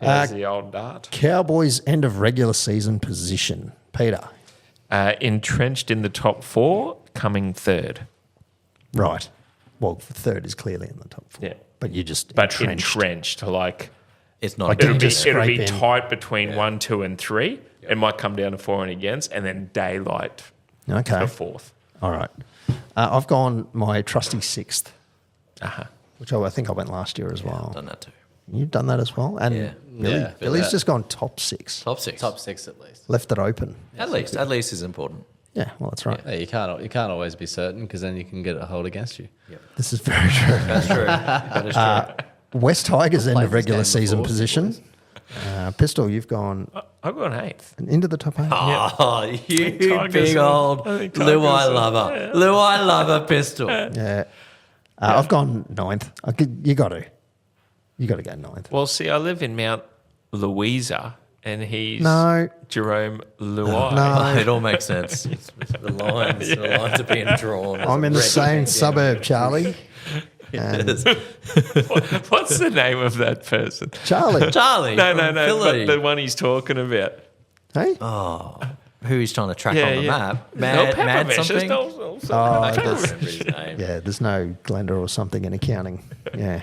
How's the old dart? Cowboys end of regular season position. Peter. Entrenched in the top 4, coming 3rd. Right. Well, third is clearly in the top 4. Yeah. But you just But entrenched, like It's not. Like a you big just deal. it'll be scrape in. tight between 1, 2, and 3. It might come down to 4 and against, and then daylight Okay. for 4th. All right. I've gone my trusty 6th, which I think I went last year as well. done that too. You've done that as well? And Yeah. Yeah. Billy's just gone top 6. Top 6. Top 6 at least. Left it open. At least is important. Yeah, well, that's right. Yeah, you can't always be certain because then you can get it hold against you. This is very true. That's true. That is true. West Tigers end played of this regular game season before, position. Pistol, you've gone I've gone 8th. into the top 8. Oh, you Tigers big are- old I think Luai Tigers are- lover. Luai lover pistol. Yeah. I've gone 9th. You got to go 9th. Well, see, I live in Mount Louisa, and he's No. Jerome Luai. No. It all makes sense. The lines are being drawn. I'm in the same suburb, Charlie. And What's the name of that person? Charlie. Charlie. No, from Philly. but the one he's talking about. Hey? Who he's trying to track on the map. Mad something? I can't remember his name. Yeah, there's no Glenda or something in accounting. Yeah.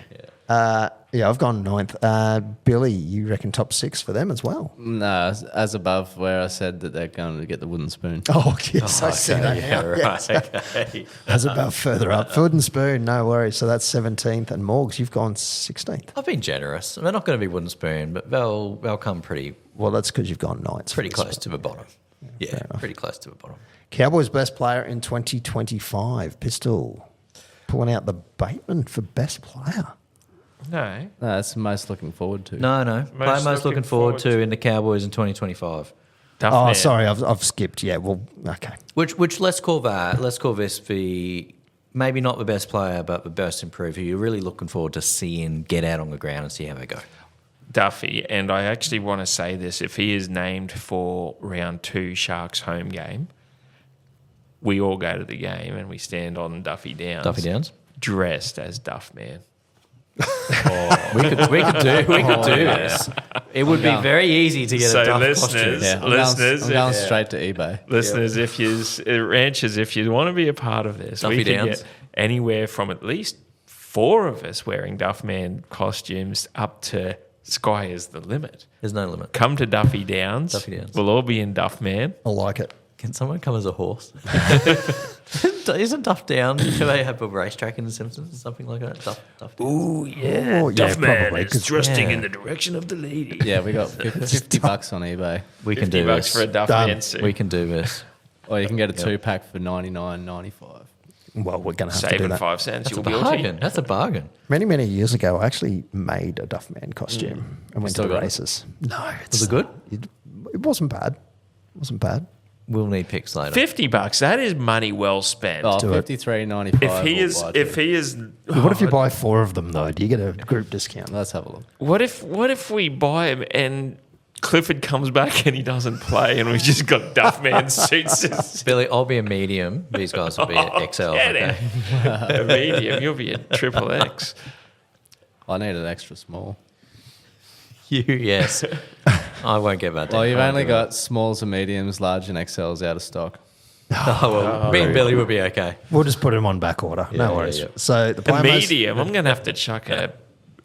I've gone 9th. Billy, you reckon top 6 for them as well? No, as above where I said that they're going to get the wooden spoon. Oh, yes, I see that. Yeah, now. right. Yes. Okay. As about further up. Food and Spoon, no worries. So that's 17th. And Morgs, you've gone 16th. I've been generous. They're not going to be wooden spoon, but they'll come pretty Well, that's because you've gone 9th. close to the bottom. Yeah, pretty close to the bottom. Cowboys' best player in 2025. Pistol. Pulling out the Bateman for best player. No. No, that's the most looking forward to. No. Player most looking forward to in the Cowboys in 2025 Tough Oh, man. sorry, I've skipped. Yeah, well, okay. Which let's call this the maybe not the best player, but the best improver. You're really looking forward to seeing get out on the ground and see how they go. Duffy, and I actually want to say this, if he is named for round 2 Sharks home game, we all go to the game and we stand on Duffy Downs. Duffy Downs? Dressed as Duff Man. We could do this. It would be very easy to get So a Duff listeners- costume. Yeah, I'm Listeners, going, I'm going yeah. straight to eBay. Listeners, if you ranchers, if you want to be a part of this, Duffy we can Downs. get anywhere from at least 4 of us wearing Duff Man costumes up to sky is the limit. There's no limit. Come to Duffy Downs. Duffy Downs. We'll all be in Duff Man. I like it. Can someone come as a horse? Isn't Duff Down? Do they have a racetrack in The Simpsons or something like that? Duff Down. Ooh, yeah. Oh, yeah, probably. 'cause- thrusting Yeah. in the direction of the lady. Yeah, we got $50 on eBay. We can 50 do bucks this. for a Duff Done. Man suit. We can do this. Or you can get a 2-pack for $99.95. Well, we're going to have to do Saving that. 5 cents. That's a You're bargain. guilty. That's a bargain. Many, many years ago, I actually made a Duff Man costume and went to still the got it? races. No, it's Was it good? It wasn't bad. It wasn't bad. We'll need pics later. $50. That is money well spent. Oh, Do it. $53.95. If he is, What if you buy 4 of them though? Do you get a group discount? Let's have a look. what if we buy him and Clifford comes back and he doesn't play and we just got Duff Man suits? Billy, I'll be a medium. These guys will be at XL. Get Okay? it. A medium, you'll be a triple X. I need an extra small. yes. I won't get that. Well, you've only got smalls and mediums, large and XLs out of stock. Me and Billy would be okay. We'll just put him on back order. No worries. yeah. So the A player most- medium. I'm going to have to chuck a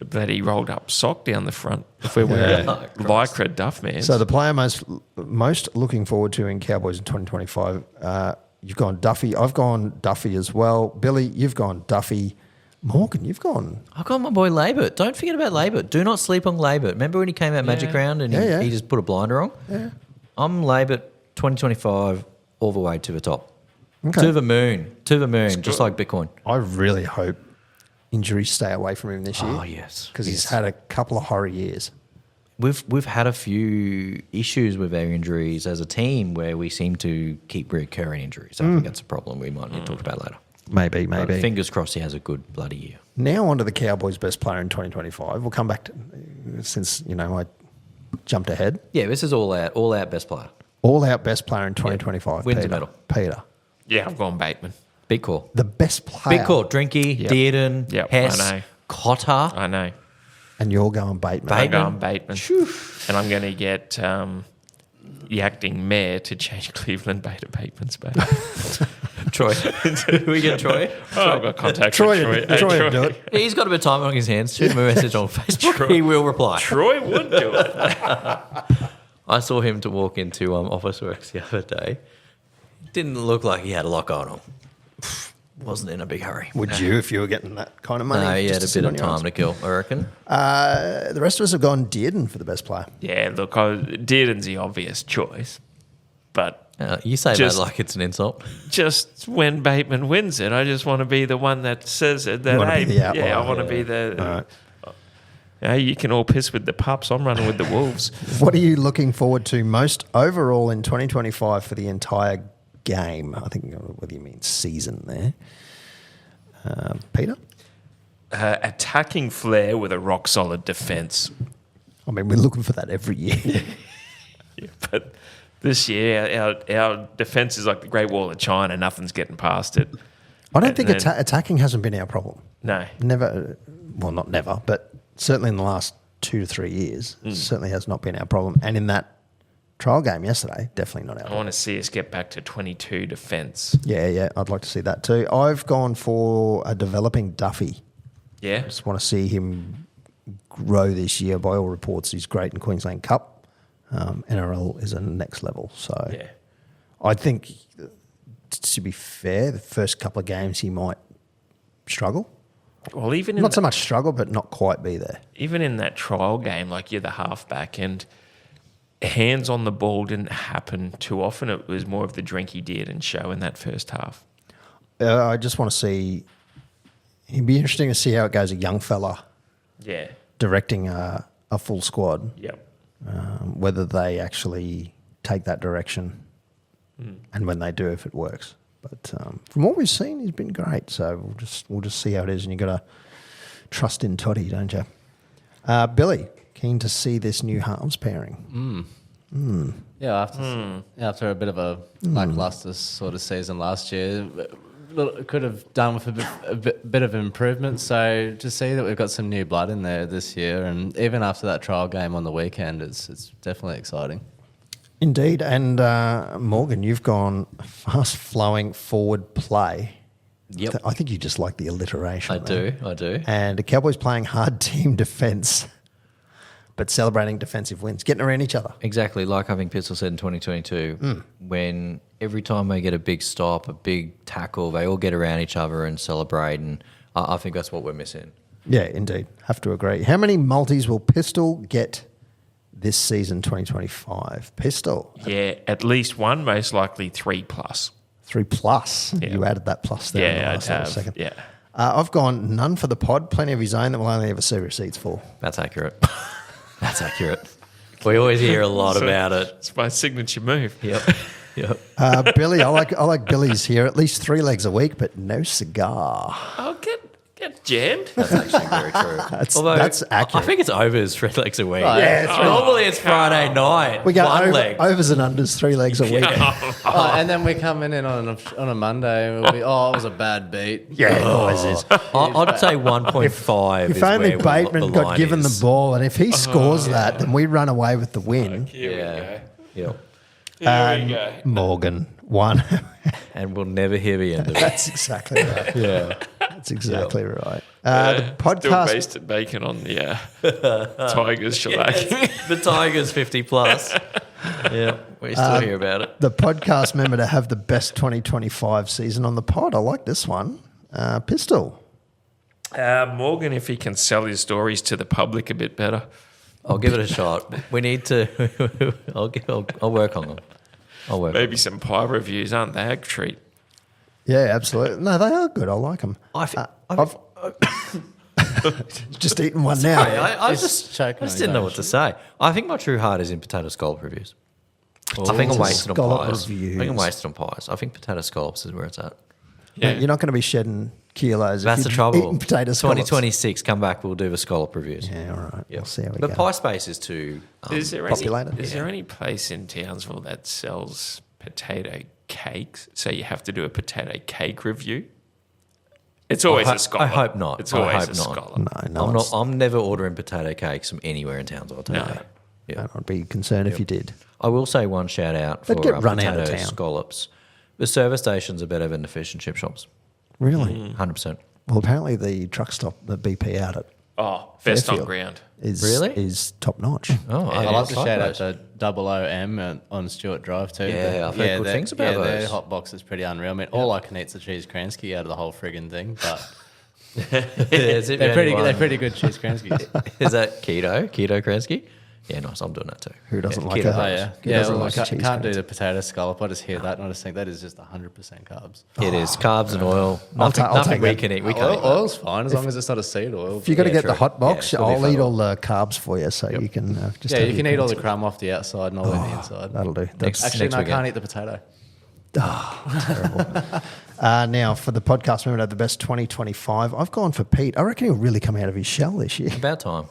bloody rolled up sock down the front if we're wearing lycra duff, man. So the player most looking forward to in Cowboys in 2025, you've gone Duffy. I've gone Duffy as well. Billy, you've gone Duffy. Morgan, you've gone. I've got my boy Labert. Don't forget about Labert. Do not sleep on Labert. Remember when he came out Magic Round and he just put a blinder on? Yeah. I'm Labert 2025 all the way to the top. Okay. To the moon. To the moon, just like Bitcoin. I really hope injuries stay away from him this year. Oh, yes. Because he's had a couple of horror years. We've had a few issues with our injuries as a team where we seem to keep recurring injuries. I think that's a problem we might need to talk about later. Maybe. But fingers crossed he has a good bloody year. Now on to the Cowboys' best player in 2025. We'll come back to, since, I jumped ahead. Yeah, this is all out best player. All out best player in 2025. Wins Peter. the medal. Peter. yeah, I've gone Bateman. Big call. The best player. Big call. Drinky, Yep. Dearden, Yep, Hess, I know. Cotter. I know. And you're going Bateman. I'm going Bateman. And I'm going to get the acting mayor to change Cleveland Bay to Bateman's Bay. Troy. we get Troy? Oh, I've got contact Troy, with Troy. Troy would do it. He's got a bit of time on his hands. Shoot him a message on Facebook. He will reply. Troy would do it. I saw him to walk into Office Works the other day. Didn't look like he had a lot going on. Wasn't in a big hurry. Would you if you were getting that kind of money? No, he just had to a sit bit on of your time arse? to kill, I reckon. The rest of us have gone Dearden for the best player. Yeah, look, Dearden's the obvious choice. But You say Just- that like it's an insult. just when Bateman wins it, I just want to be the one that says it. That, You wanna be hey, the outlier. yeah, I want to be the... All right. Yeah, you can all piss with the pups. I'm running with the wolves. What are you looking forward to most overall in 2025 for the entire game? I think whether you mean season there. Peter? Attacking flair with a rock-solid defence. I mean, we're looking for that every year. Yeah, but this year, our defence is like the Great Wall of China. Nothing's getting past it. I don't think And then- attacking hasn't been our problem. No. Never, well, not never, but certainly in the last 2 to 3 years, certainly has not been our problem. And in that trial game yesterday, definitely not our I problem. want to see us get back to 22 defence. Yeah, I'd like to see that too. I've gone for a developing Duffy. Yeah? Just want to see him grow this year. By all reports, he's great in Queensland Cup. NRL is a next level. So Yeah. I think, to be fair, the first couple of games he might struggle. Well, even in Not so much struggle, but not quite be there. even in that trial game, like you're the halfback and hands on the ball didn't happen too often. It was more of the drinky Dearden show in that first half. I just want to see. It'd be interesting to see how it goes. A young fella Yeah. directing a full squad, Yep. whether they actually take that direction, and when they do, if it works. But from what we've seen, he's been great. So we'll just see how it is. And you got to trust in Toddy, don't you? Billy, keen to see this new halves pairing. Yeah, after a bit of a lackluster sort of season last year, could have done with a bit of improvement. So to see that we've got some new blood in there this year, and even after that trial game on the weekend, it's definitely exciting. Indeed. And Morgan, you've gone fast-flowing forward play. Yep. I think you just like the alliteration. I do. And the Cowboys playing hard team defence, but celebrating defensive wins, getting around each other. Exactly, like I think Pistol said in 2022, when every time they get a big stop, a big tackle, they all get around each other and celebrate, and I think that's what we're missing. Yeah, indeed. Have to agree. How many multis will Pistol get this season, 2025? Pistol, Yeah, at least one, most likely 3+. 3+. Yeah. You added that plus there in the Yeah, I'd last little have. second. Yeah. I've gone none for the pod, plenty of his own that we'll only ever see receipts for. That's accurate. That's accurate. We always hear a lot about it. It's my signature move. Yep. Billy, I like Billy's here. At least 3 legs a week, but no cigar. I'll get get jammed. That's actually very true. That's accurate. I think it's overs 3 legs a week. Right. Yeah, Normally it's Friday night. We go one leg. overs and unders 3 legs a week. Oh, and then we come in on a Monday and we'll be, it was a bad beat. Yeah, it always is. I'd say 1.5. If only Bateman got given the ball, and if he scores that, then we run away with the win. Here Yeah. we Yeah. go. Morgan won. And we'll never hear the end of it. That's exactly right. Yeah. That's exactly right. The Still podcast. basted bacon on the Tigers shellacking. The Tigers 50 plus. Yeah. We still hear about it. The podcast member to have the best 2025 season on the pod. I like this one. Pistol. Morgan, if he can sell his stories to the public a bit better. I'll give it a shot. We need to. I'll work on them. I'll work. Maybe some pie reviews, aren't they a treat? Yeah, absolutely. No, they are good. I like them. I've just eaten one now. I It's just choking on didn't know what to say. I think my true heart is in potato scallop reviews. I think I'm wasted on Scallop pies. reviews. I think I'm wasted on pies. I think potato scallops is where it's at. Yeah. You're not going to be shedding kilos. That's if the you're trouble. eating potato scallops. 2026, come back, we'll do the scallop reviews. Yeah, all right. Yeah. We'll see how we But go. pie space is too Is there populated. Any, is there any place in Townsville that sells potato cakes? So you have to do a potato cake review? It's always a scallop. I hope not. It's I always hope a not. scallop. No, I'm never ordering potato cakes from anywhere in Townsville, I'll tell you that. Yeah. I'd be concerned if you did. I will say one shout out for They'd get run out potato of town. scallops. The service stations are better than the fish and chip shops. Really? 100%. Well, apparently the truck stop, the BP out at Oh, best on Fairfield ground. is top notch. Oh, I love to shout out to OOM on Stewart Drive too. Yeah, I've heard good things about their those. hot box is pretty unreal. I mean, all I can eat's the cheese Kransky out of the whole friggin' thing, but Is it the they're pretty only good. They're one? pretty good cheese Kranskys. Is that keto? Keto Kransky? Yeah, nice. I'm doing that too. Who doesn't Yeah, like keto. a- Oh yeah, He yeah. doesn't Well, like I a cheese can't do Kransky. the potato scallop. I just hear that and I just think that is just 100% carbs. It is carbs and oil. Nothing, I'll nothing take we that. can eat. We can't eat that. Oil's fine as long as it's not a seed oil. If you've got to Yeah, get the true. hot box, Yeah, it'll be I'll fun. eat all the carbs for you so you can just Yeah, have you can your eat all the pizza. crumb off the outside and I'll eat the inside. That'll do. Next- Actually, no, I weekend. can't eat the potato. Now, for the podcast member to have the best 2025, I've gone for Pete. I reckon he'll really come out of his shell this year. About time.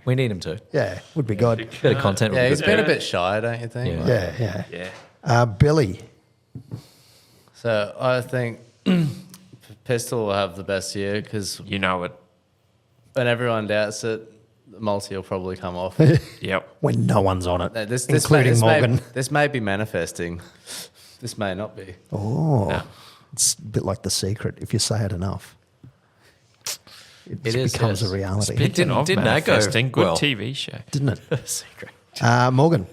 We need him to. Yeah, would be good. Bit of content. Yeah, would be he's good. been a bit shy, don't you think? Yeah. Yeah, Yeah. Billy. So I think Pistol will have the best year because You know it. when everyone doubts it, the multi will probably come off. Yep. When no one's on it, may, including Morgan. this may be manifesting. This may not be. Oh, No. it's a bit like The Secret. If you say it enough, it It is, becomes yes. a reality. Speaking of Didn't that go manifesting, good well- TV show? Didn't it? Secret. Morgan.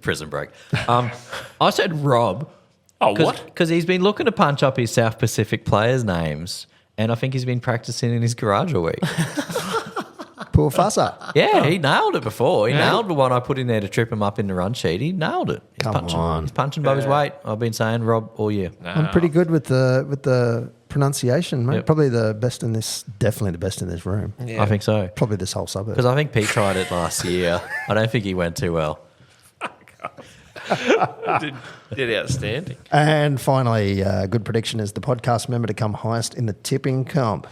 Prison break. I said Rob. Oh, what? Because he's been looking to punch up his South Pacific players' names, and I think he's been practicing in his garage all week. Poor fusser. Yeah, he nailed it before. He nailed the one I put in there to trip him up in the run sheet. He nailed it. He's Come punching, on. He's punching above his weight. I've been saying Rob all year. I'm pretty good with the pronunciation, mate. Yep. Probably the best in this. Definitely the best in this room. I think so. Probably this whole suburb. Because I think Pete tried it last year. I don't think he went too well. Did outstanding. And finally, good prediction is the podcast member to come highest in the tipping comp.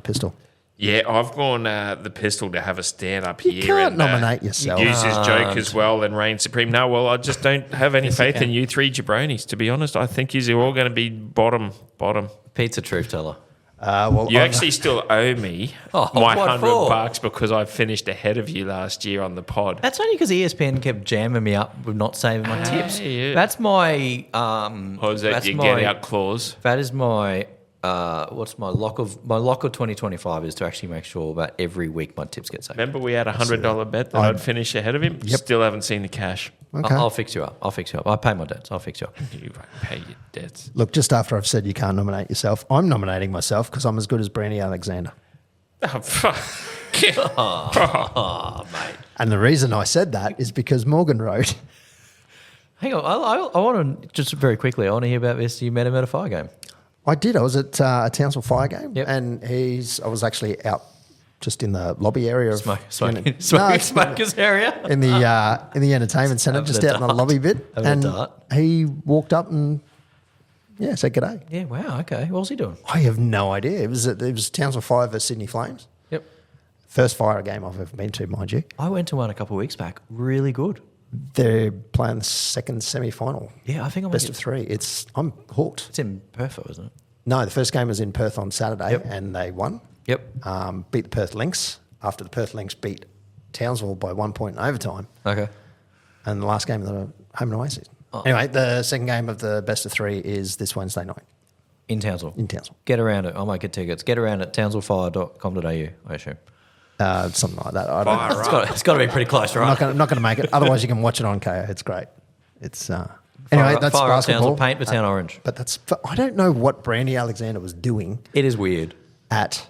Pistol. Yeah, I've gone the Pistol to have a stand up here. You can't and, nominate yourself. Use his joke as well and reign supreme. No, well, I just don't have any faith can. in you three jabronis, to be honest. I think you're all going to be bottom. Pete's a truth teller. Well, You I'm- actually still owe me Oh, my what for? $100 because I finished ahead of you last year on the pod. That's only because ESPN kept jamming me up with not saving my tips. yeah. That's my. Or is that that's your my, get out clause? That is my. What's my lock of 2025 is to actually make sure that every week my tips get saved. Remember we had a $100 bet that I'd finish ahead of him? Yep. Still haven't seen the cash. Okay. I'll fix you up. I pay my debts. I'll fix you up. You won't pay your debts. Look, just after I've said you can't nominate yourself, I'm nominating myself because I'm as good as Brandy Alexander. Oh, fuck. Oh, mate. And the reason I said that is because Morgan wrote, Hang on. I want to just very quickly. I want to hear about this. You met him at a fire game. I did. I was at a Townsville fire game, Yep. and I was actually out just in the lobby area of Smokers area. in the entertainment centre, Having just a out in the dart. lobby bit. Having a And dart. he walked up and Yeah, said g'day. Yeah, wow, okay. What was he doing? I have no idea. It was Townsville 5 versus Sydney Flames. Yep. First fire game I've ever been to, mind you. I went to one a couple of weeks back. Really good. They're playing the second semi-final. Yeah, I think I'm Best of 3. I'm hooked. It's in Perth, isn't it? No, the first game was in Perth on Saturday, Yep. and they won. Yep. Beat the Perth Lynx after the Perth Lynx beat Townsville by 1 point in overtime. Okay. And the last game of the home and away season. Oh. Anyway, the second game of the best of 3 is this Wednesday night In Townsville. in Townsville. Get around it. I might get tickets. Get around at townsvillefire.com.au, I assume. Something like that. I don't know. It's got to be pretty close, right? I'm not going to make it. Otherwise, you can watch it on KO. It's great. It's anyway. That's Fire up basketball. Townsville, paint the town orange. But I don't know what Brandy Alexander was doing It is weird. at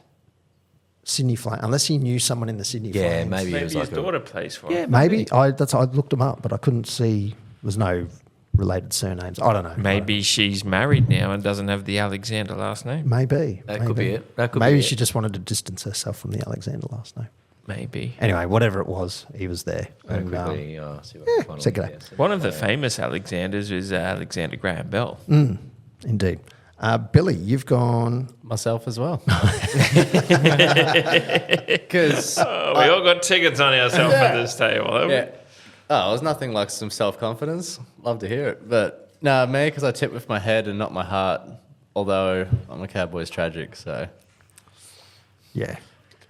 Sydney Flames, unless he knew someone in the Sydney Yeah, Flames. maybe it Maybe was his like daughter plays for Yeah, him. Maybe I looked him up, but I couldn't see. There was no related surnames. I don't know. Maybe she's married now and doesn't have the Alexander last name. Maybe That could be it. That could Maybe be she it. just wanted to distance herself from the Alexander last name. Maybe. Anyway, whatever it was, he was there. Very And, quickly, see what I can find say on g'day. there. So- One of the famous Alexanders is Alexander Graham Bell. Indeed. Billy, you've gone. Myself as well. Because We all got tickets on ourselves at this table, haven't yeah. Oh, it was nothing like some self-confidence. Love to hear it. But no, me, because I tip with my head and not my heart, although I'm a Cowboys tragic, so... Yeah,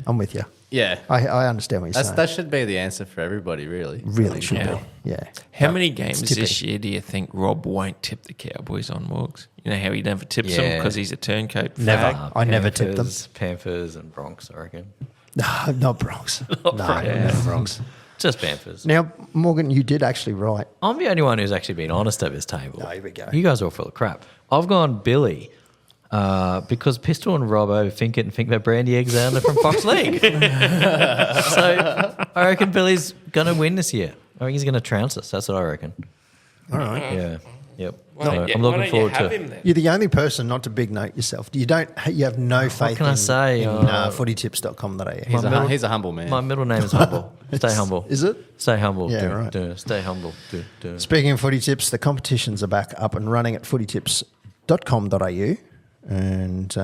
I'm with you. Yeah. I understand what you're saying. That should be the answer for everybody, really. Really should Yeah. be. Yeah. How many games tipping. this year do you think Rob won't tip the Cowboys on, Morgs? You know how he never tips them Yeah. because he's a turncoat? Never. fag? I never tipped them. Panthers and Bronx, I reckon. No, not Bronx. No, Bronx. never Bronx. Just Panthers. Now, Morgan, you did actually write. I'm the only one who's actually been honest at this table. No, here we go. You guys are all full of crap. I've gone Billy because Pistol and Rob overthink it and think they're Brandy Alexander from Fox League. So I reckon Billy's going to win this year. I reckon he's going to trounce us. That's what I reckon. All right. Yeah. Yep. Why So don't you- I'm why looking don't forward you have to him then? You're the only person not to big note yourself. You have no faith can I in, say? in footytips.com.au. He's a humble man. My middle name is Humble. Stay humble. Is it? Stay humble. Yeah, right. Stay humble. Speaking of footy tips, the competitions are back up and running at footytips.com.au. And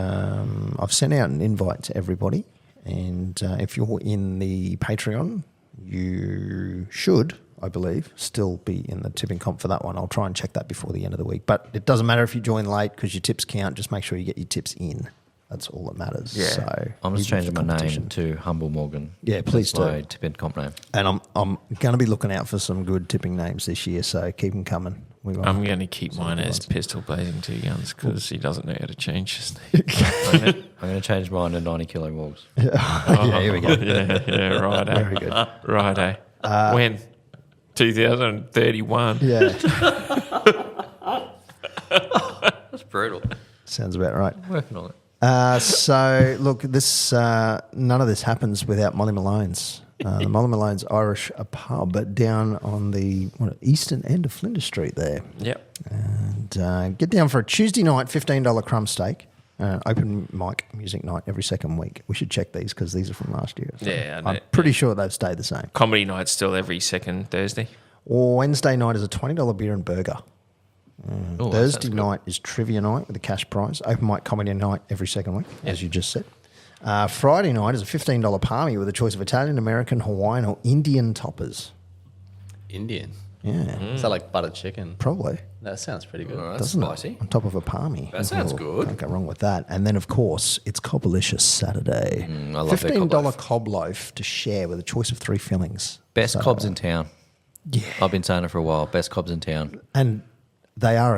I've sent out an invite to everybody. And if you're in the Patreon, you should, I believe, still be in the tipping comp for that one. I'll try and check that before the end of the week. But it doesn't matter if you join late because your tips count. Just make sure you get your tips in. That's all that matters. Yeah. So I'm just even changing for my name competition. to Humble Morgan. Yeah, please That's do. my tip and comp name. And I'm going to be looking out for some good tipping names this year. So keep them coming. We won't- I'm going to keep Some mine good as ones. Pistol Blazing Two Guns because he doesn't know how to change his name. I'm going to change mine to 90 kilo wolves. Yeah, here we go. yeah, righto. Very good. Righto. When? 2031. Yeah, That's brutal. sounds about right. Working on it. So look, this none of this happens without Molly Malone's. The Molly Malone's Irish pub down on the eastern end of Flinders Street there. Yep. And get down for a Tuesday night $15 crumb steak. Open mic music night every second week. We should check these because these are from last year. So Yeah, I I'm know. pretty sure they've stayed the same. Comedy night's still every second Thursday. Wednesday night is a $20 beer and burger. Oh, that Thursday sounds good. night is trivia night with a cash prize. Open mic comedy night every second week, as you just said. Friday night is a $15 palmy with a choice of Italian, American, Hawaiian, or Indian toppers. Indian. Yeah, Is that like butter chicken? probably. That sounds pretty good. All right, that's Doesn't spicy. it? On top of a palmy. That sounds good. Can't go wrong with that. And then, of course, it's Cobblicious Saturday. I love their cob $15 loaf. cob loaf to share with a choice of 3 fillings. Best So- cobs in town. Yeah. I've been saying it for a while. Best cobs in town. And they are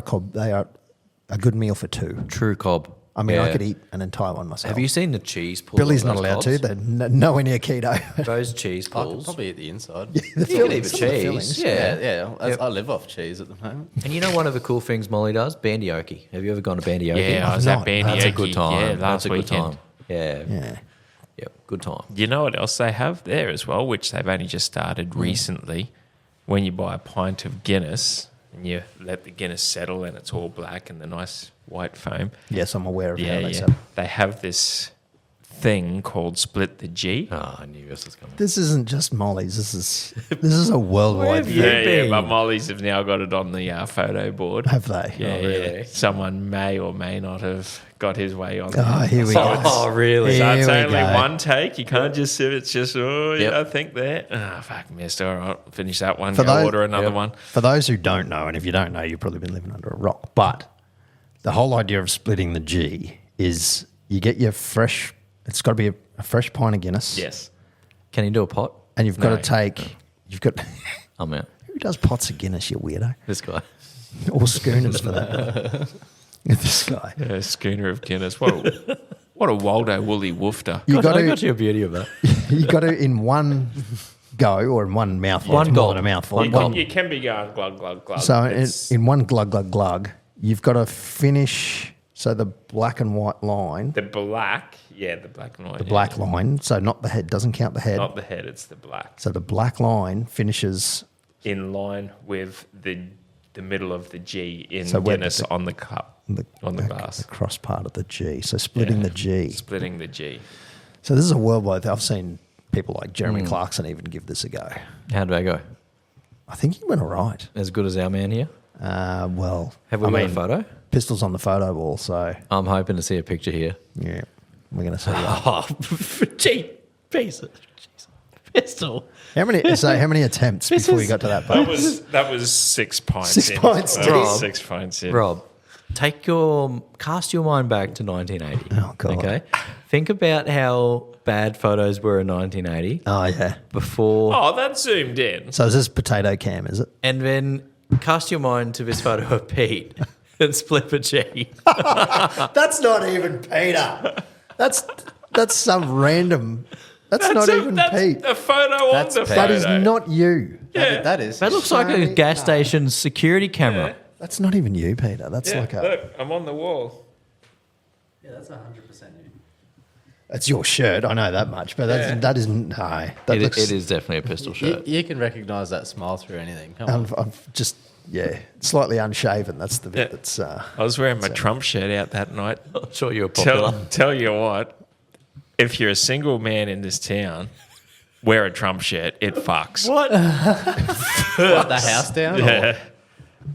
a good meal for 2. True cob. I mean, I Yeah. could eat an entire one myself. Have you seen the cheese pulls? Billy's on not those allowed to. cobs? They're nowhere near keto. Those cheese I could pulls. probably eat the inside. The You can fillings, eat the some of the cheese. fillings. Yeah. Yep. I live off cheese at the moment. And you know one of the cool things Molly does? Bandioki. Have you ever gone to Bandioki? Yeah, I was not. at Bandioki. That's a good time. Yeah, That's last a good weekend. time. Yeah. Yeah. Yep. Good time. You know what else they have there as well, which they've only just started recently? When you buy a pint of Guinness and you let the Guinness settle and it's all black and the nice white foam. Yes, I'm aware of how Yeah, they yeah. sell. They have this thing called Split the G. Oh, I knew this was coming. This isn't just Molly's. This is a worldwide have you thing. been? But Molly's have now got it on the photo board. Have they? Yeah, Oh, really? yeah. Someone may or may not have got his way on Oh, there. here we go. Oh, really? So it's Here we only go. one take. You can't just sit. It's just, Yep. I think there. Ah, fuck, missed. All right, finish that one. For Go those- order another Yep. one. For those who don't know, and if you don't know, you've probably been living under a rock, but the whole idea of splitting the G is you get your fresh, it's got to be a fresh pint of Guinness. Yes. Can you do a pot? And you've got No. to take, you've got, I'm out. who does pots of Guinness, you weirdo? This guy. Or schooners for that matter. This guy. Yeah, schooner of Guinness. What a Waldo woolly woofter. You God, I got got you a beauty of that. to, you got to in one go or in one mouthful. One it's more gulp. than a mouthful. One gulp. You can be going glug, glug, glug. So It's in one glug, glug, glug, you've got to finish, so the black and white line, the black. Yeah, the black and white. the black line, so not the head, doesn't count the head. Not the head, it's the black. So the black line finishes, In line with the middle of the G in So where Guinness the- on the cup, on the glass. the cross part of the G. So splitting Yeah. the G. Splitting the G. So this is a worldwide thing. I've seen people like Jeremy Clarkson even give this a go. How did I go? I think he went all right. As good as our man here? Well, Have we I got a mean, photo? Pistols on the photo wall, so I'm hoping to see a picture here. yeah, we're going to see that. Oh, gee, piece of pistol. How many attempts before we got to that part? That was 6 pints. 6 in. pints That in. was 6 pints in. Rob, cast your mind back to 1980. Oh, God. Okay, think about how bad photos were in 1980 Oh, yeah. before, Oh, that zoomed in. So is this potato cam, is it? and then cast your mind to this photo of Pete and split a G. That's not even Peter. That's some random. That's not even Pete. a photo That's of the Pete. That is photo. not you. Yeah. That is. That looks like a Sorry, gas no. station security camera. That's not even you, Peter. That's Yeah, like a. look, I'm on the wall. Yeah, that's 100% you. That's your shirt. I know that much, but that isn't. No, that It looks. is definitely a pistol shirt. You can recognise that smile through anything. Come on. I'm just slightly unshaven. That's the bit Yeah. that's. I was wearing my Trump shirt out that night. I'm sure you were popular. Tell you what, if you're a single man in this town, wear a Trump shirt. It fucks. What? What, the house down? Or? Yeah.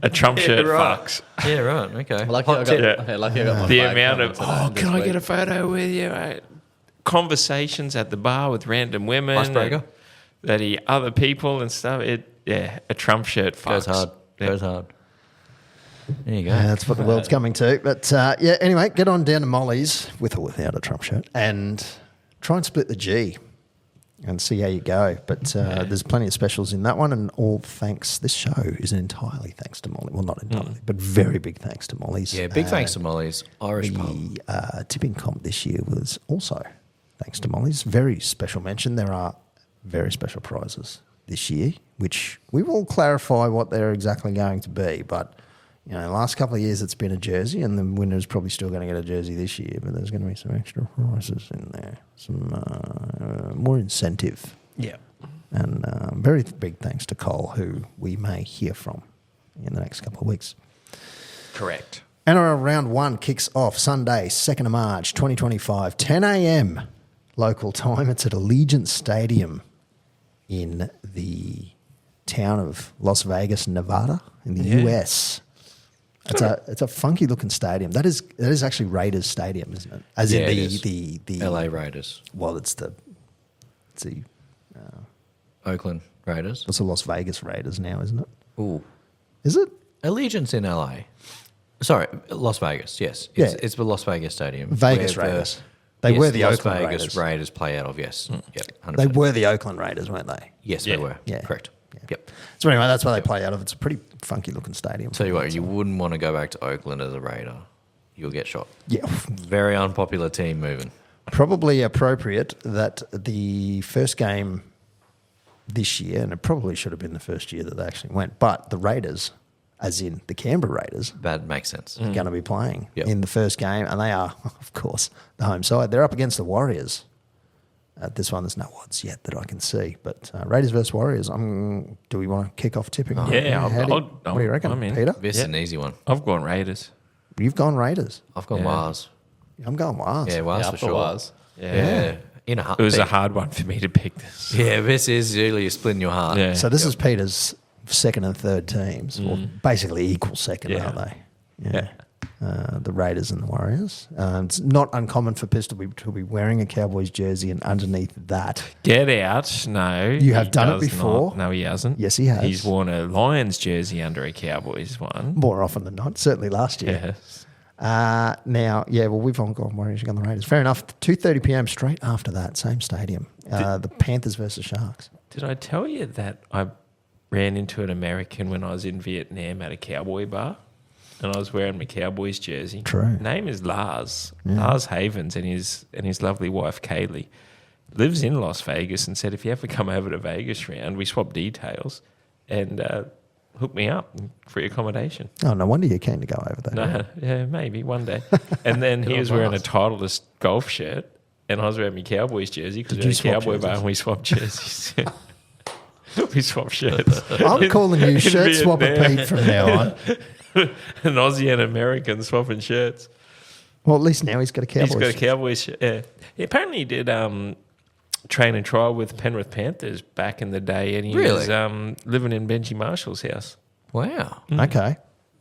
A Trump shirt right. fucks. Yeah, right. Okay. Lucky I Hot got, tip. Yeah. lucky I got my The flag amount coming of, today, this can I get week. a photo with you? Mate? Conversations at the bar with random women. Icebreaker. Other people and stuff. A Trump shirt fucks. Goes hard. Yeah. Goes hard. There you go. Yeah, that's what the world's coming to. But anyway, get on down to Molly's with or without a Trump shirt and try and split the G and see how you go. But there's plenty of specials in that one, and all thanks. This show is entirely thanks to Molly. Well, not entirely, but very big thanks to Molly's. Yeah, big thanks to Molly's Irish pub. The tipping comp this year was also thanks to Molly's. Very special mention. There are very special prizes this year, which we will clarify what they're exactly going to be. But the last couple of years it's been a jersey, and the winner's probably still going to get a jersey this year. But there's going to be some extra prizes in there, some more incentive. Yeah. And very big thanks to Cole, who we may hear from in the next couple of weeks. Correct. NRL Round 1 kicks off Sunday, 2nd of March, 2025, 10 a.m. local time. It's at Allegiant Stadium in the town of Las Vegas, Nevada, in the US. It's a funky looking stadium. That is actually Raiders Stadium, isn't it? As Yeah, in it is. the LA Raiders. Well, it's the Oakland Raiders. it's the Las Vegas Raiders now, isn't it? Ooh. Is it? Allegiance in LA. Sorry, Las Vegas, yes. Yeah. It's the Las Vegas Stadium. Vegas where Raiders. They were the Las Oakland Vegas Raiders. play out of, yes. Yep, 100%. They were the Oakland Raiders, weren't they? Yes, Yeah. they were. Yeah. Correct. Yeah. Yep. So anyway, that's where they play out of. It's a pretty funky looking stadium. Tell you what, you wouldn't want to go back to Oakland as a Raider. You'll get shot. Yeah. Very unpopular team moving. Probably appropriate that the first game this year, and it probably should have been the first year that they actually went, but the Raiders, as in the Canberra Raiders, That makes sense. are going to be playing Yep. in the first game, and they are, of course, the home side. They're up against the Warriors. This one, there's no odds yet that I can see, but Raiders versus Warriors. Do we want to kick off tipping? Yeah, what do you reckon, I'm in. Peter? This is an easy one. I've gone Raiders. You've gone Raiders. I've gone Yeah. Wars. I'm going Wars. Yeah, Wars Yeah, for up for sure. Wars. Yeah. In a It heartbeat. was a hard one for me to pick this. Yeah, this is really splitting your heart. Yeah. So this is Peter's second and third teams, or basically equal second, Yeah. aren't they? Yeah. The Raiders and the Warriors. It's not uncommon for Pistol to be wearing a Cowboys jersey, and underneath that, Get out. No. You have he done it does before? not. No, he hasn't. Yes, he has. He's worn a Lions jersey under a Cowboys one. more often than not, certainly last year. Yes. Now, we've all gone Warriors, you've gone the Raiders. Fair enough. 2:30 p.m. straight after that, same stadium. The Panthers versus Sharks. Did I tell you that I ran into an American when I was in Vietnam at a cowboy bar? And I was wearing my Cowboys jersey. True. Name is Lars. Lars Havens and his lovely wife Kaylee. Lives in Las Vegas and said if you ever come over to Vegas round, we swap details and hook me up, free accommodation. Oh, no wonder you're keen to go over there. No, yeah, maybe one day. And then he was wearing a Titleist golf shirt and I was wearing my Cowboys jersey because Did we're you a swap cowboy bar jerseys? and we swapped jerseys. We swapped shirts. I'm calling you shirt swapper Vietnam. Pete from now on. An Aussie and American swapping shirts. Well, at least now he's got a Cowboys. He's got a Cowboys shirt. Yeah. He apparently did train and trial with Penrith Panthers back in the day, and he was living in Benji Marshall's house. Wow. Okay.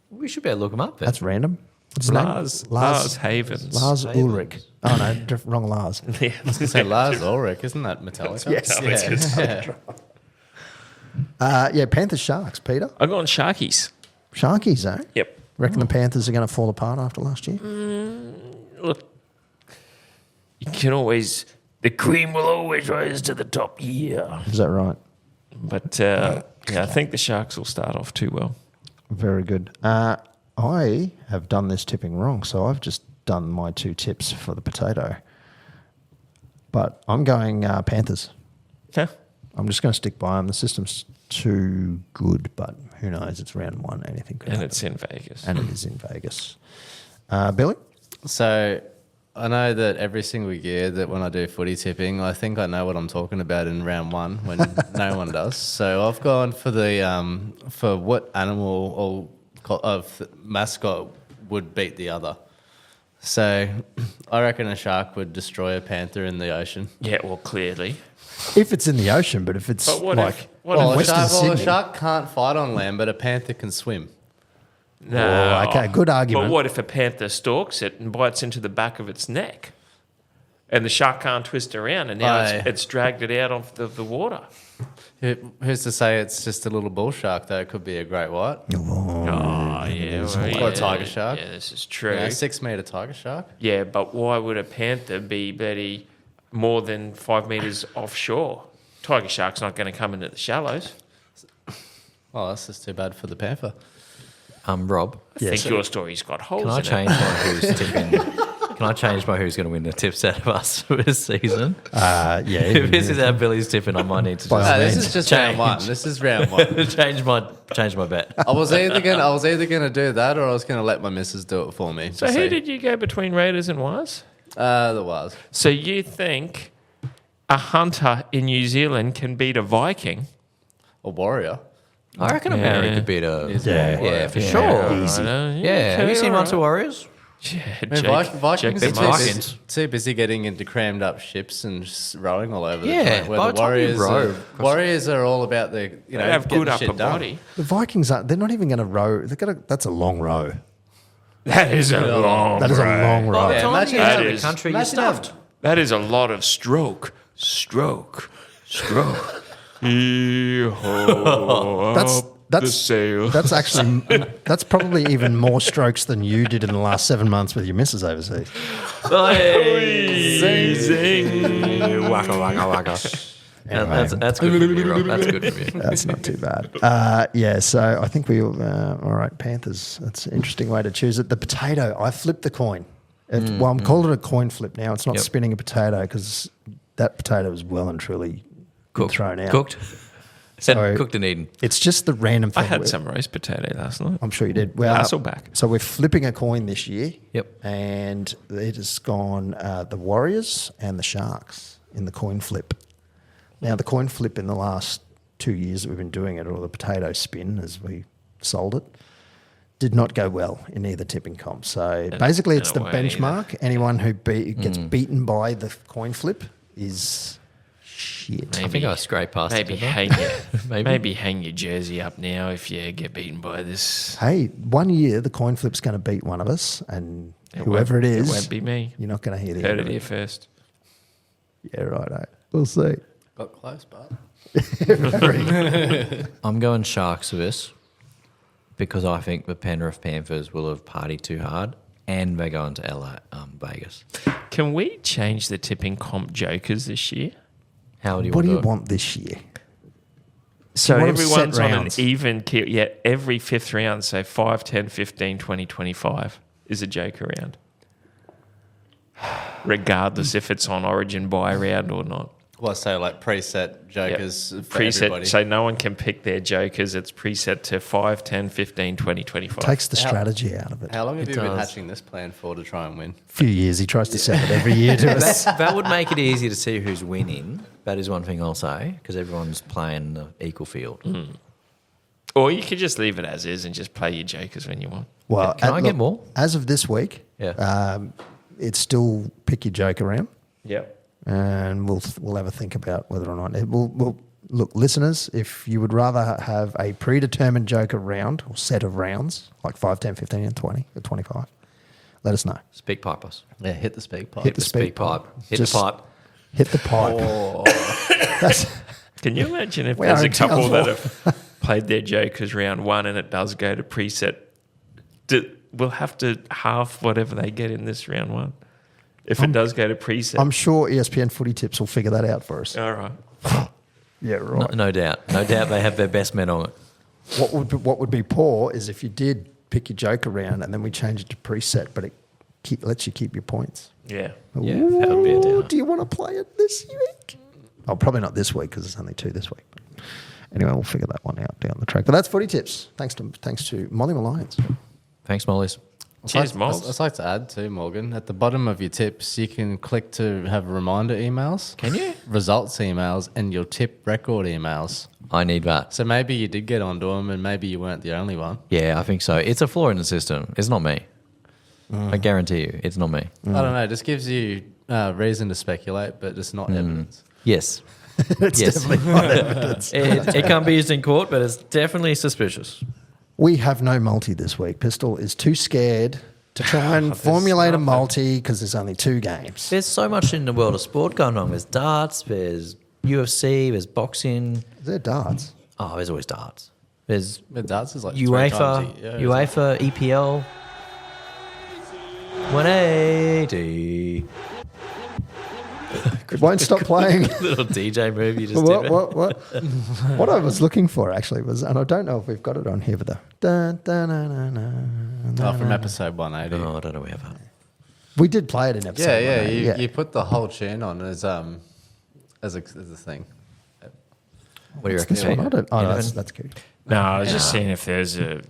We should be able to look him up then. That's random. What's his name? Lars Havens. Lars Ulrich. Oh, no, wrong Lars. Yeah. So Lars Ulrich, isn't that Metallica? Yes. Yeah. Panthers Sharks, Peter. I've gone Sharkies. Sharkies, eh? Yep. Reckon the Panthers are going to fall apart after last year? Look, you can always, the cream will always rise to the top. Yeah. Is that right? But I think the Sharks will start off too well. Very good. I have done this tipping wrong, so I've just done my two tips for the potato. But I'm going Panthers. Okay. I'm just going to stick by them. The system's too good, but who knows? It's round one. Anything could And happen. it's in Vegas. And it is in Vegas. Billy? So I know that every single year that when I do footy tipping, I think I know what I'm talking about in round one when no one does. So I've gone for the for what animal or mascot would beat the other. So I reckon a shark would destroy a panther in the ocean. Yeah, well, clearly. If it's in the ocean, but if it's But what like if- what Well, if- a Western shark, Sydney. a shark can't fight on land, but a panther can swim. No. Oh, okay, good argument. But what if a panther stalks it and bites into the back of its neck? And the shark can't twist around, and now Aye. it's dragged it out of the water. Who's to say it's just a little bull shark, though? It could be a great white. Oh, yeah. Or a tiger shark. Yeah, this is true. Yeah, 6 metre tiger shark. Yeah, but why would a panther be bloody more than 5 metres offshore? Tiger shark's not going to come into the shallows. Oh, that's just too bad for the panther. Rob, I think your story's got holes can I in change my who's tipping? Can I change my who's going to win the tips out of us for this season? If this is how Billy's tipping, I might need to By just all No, this means. is just Change. round one. This is round one. change my bet. I was either gonna do that, or I was gonna let my missus do it for me. So who did you go between Raiders and Wires? The was. So you think a hunter in New Zealand can beat a Viking? A warrior. I reckon a Maori could beat a. Yeah. for sure. Easy. Yeah. Have you seen Monster Warriors? Yeah, I mean, Jake Vikings are the the Vikings. too busy getting into crammed up ships and just rowing all over Yeah, the joint. Where by the the time you Warriors, row- Warriors are all about the They have getting good upper shit done. body. The Vikings they're not even going to row. That's a long row. That is a long. That is a long row. Yeah, imagine That out of is- the country, you're imagine how- stuffed. That is a lot of stroke. Yee-ho, That's up the that's sail. that's actually that's probably even more strokes than you did in the last 7 months with your missus overseas. Zing, zing. Waka waka waka. That's good for me, Rob. That's good for me. That's not too bad. So I think all right, Panthers. That's an interesting way to choose it. The potato, I flipped the coin. I'm calling it a coin flip now. It's not Yep. spinning a potato because that potato is well and truly thrown out. Cooked. So- Cooked and eaten. It's just the random I thing. had some roast potato last night. I'm sure you did. Well, Hasselback. So we're flipping a coin this year. Yep. And it has gone the Warriors and the Sharks in the coin flip. Now, the coin flip in the last 2 years that we've been doing it, or the potato spin as we sold it, did not go well in either tipping comp. So basically, it's the benchmark. Anyone who gets beaten by the coin flip is shit. I think I scrape past Maybe it. maybe hang your jersey up now if you get beaten by this. Hey, 1 year the coin flip's going to beat one of us, and whoever it is, it won't be me. You're not going to hear the Heard end it of here first. Yeah, right. We'll see. Got close, but I'm going Sharks for this because I think the Penrith Panthers will have partied too hard and they're going to Vegas. Can we change the tipping comp jokers this year? How do you What want do to you do it? want this year? So want them everyone's set on an rounds. even keel. Yeah, every fifth round, so 5, 10, 15, 20, 25 is a joker round. Regardless if it's on Origin buy round or not. well, so like preset jokers for Preset, everybody. so no one can pick their jokers. It's preset to 5, 10, 15, 20, 25. Takes the strategy out of it. How long have It you been does. hatching this plan for to try and win? Few years. He tries to sell it every year to us. That would make it easier to see who's winning. That is one thing I'll say because everyone's playing the equal field. Or you could just leave it as is and just play your jokers when you want. Well, Can I get more? As of this week, Yeah. it's still pick your joke around, Yep. and we'll have a think about whether or not we'll look, listeners. If you would rather have a predetermined joker round or set of rounds like 5, 10, 15, and 20 or 25, let us know. Speak pipers. Yeah, hit the speak pipe. Hit the speak pipe. Hit Just the pipe. Hit the pipe. That's, Can you imagine if We there's are a in couple Townsville. that have played their jokers round one and it does go to preset? We'll have to half whatever they get in this round one. If it does go to preset. I'm sure ESPN Footy Tips will figure that out for us. All right. Yeah, right. No doubt. No doubt they have their best men on it. What would be poor is if you did pick your joke around and then we change it to preset, but it lets you keep your points. Yeah. Yeah, that would be a Ooh, down. do you want to play it this week? Oh, probably not this week because it's only 2 this week. Anyway, we'll figure that one out down the track. But that's Footy Tips. Thanks to Molly Mallions. Thanks, Mollies. Cheers, I'd Moles. like to add too, Morgan. At the bottom of your tips, you can click to have reminder emails. Can you? Results emails and your tip record emails. I need that. So maybe you did get onto them and maybe you weren't the only one. Yeah, I think so. It's a flaw in the system. It's not me. I guarantee you, it's not me. I don't know. It just gives you reason to speculate, but it's not evidence. Yes. It's Yes. definitely not evidence. It can't be used in court, but it's definitely suspicious. We have no multi this week. Pistol is too scared to try and formulate a multi because there's only 2 games. There's so much in the world of sport going on. There's darts, there's UFC, there's boxing. Is there darts? Oh, there's always darts. There's But darts is like 3 UEFA, times a year, isn't it? UEFA, EPL. 180. It won't stop playing. Little DJ move you just did. What I was looking for actually was, and I don't know if we've got it on here, but the dun, dun, dun, dun, dun, dun, From episode 180. Oh, I don't know where that. we did play it in episode. Yeah, 180, you put the whole tune on as a thing. What do you It's reckon? this one. I Pete? don't, oh, no, Anything? that's cute. No, I was just seeing if there's a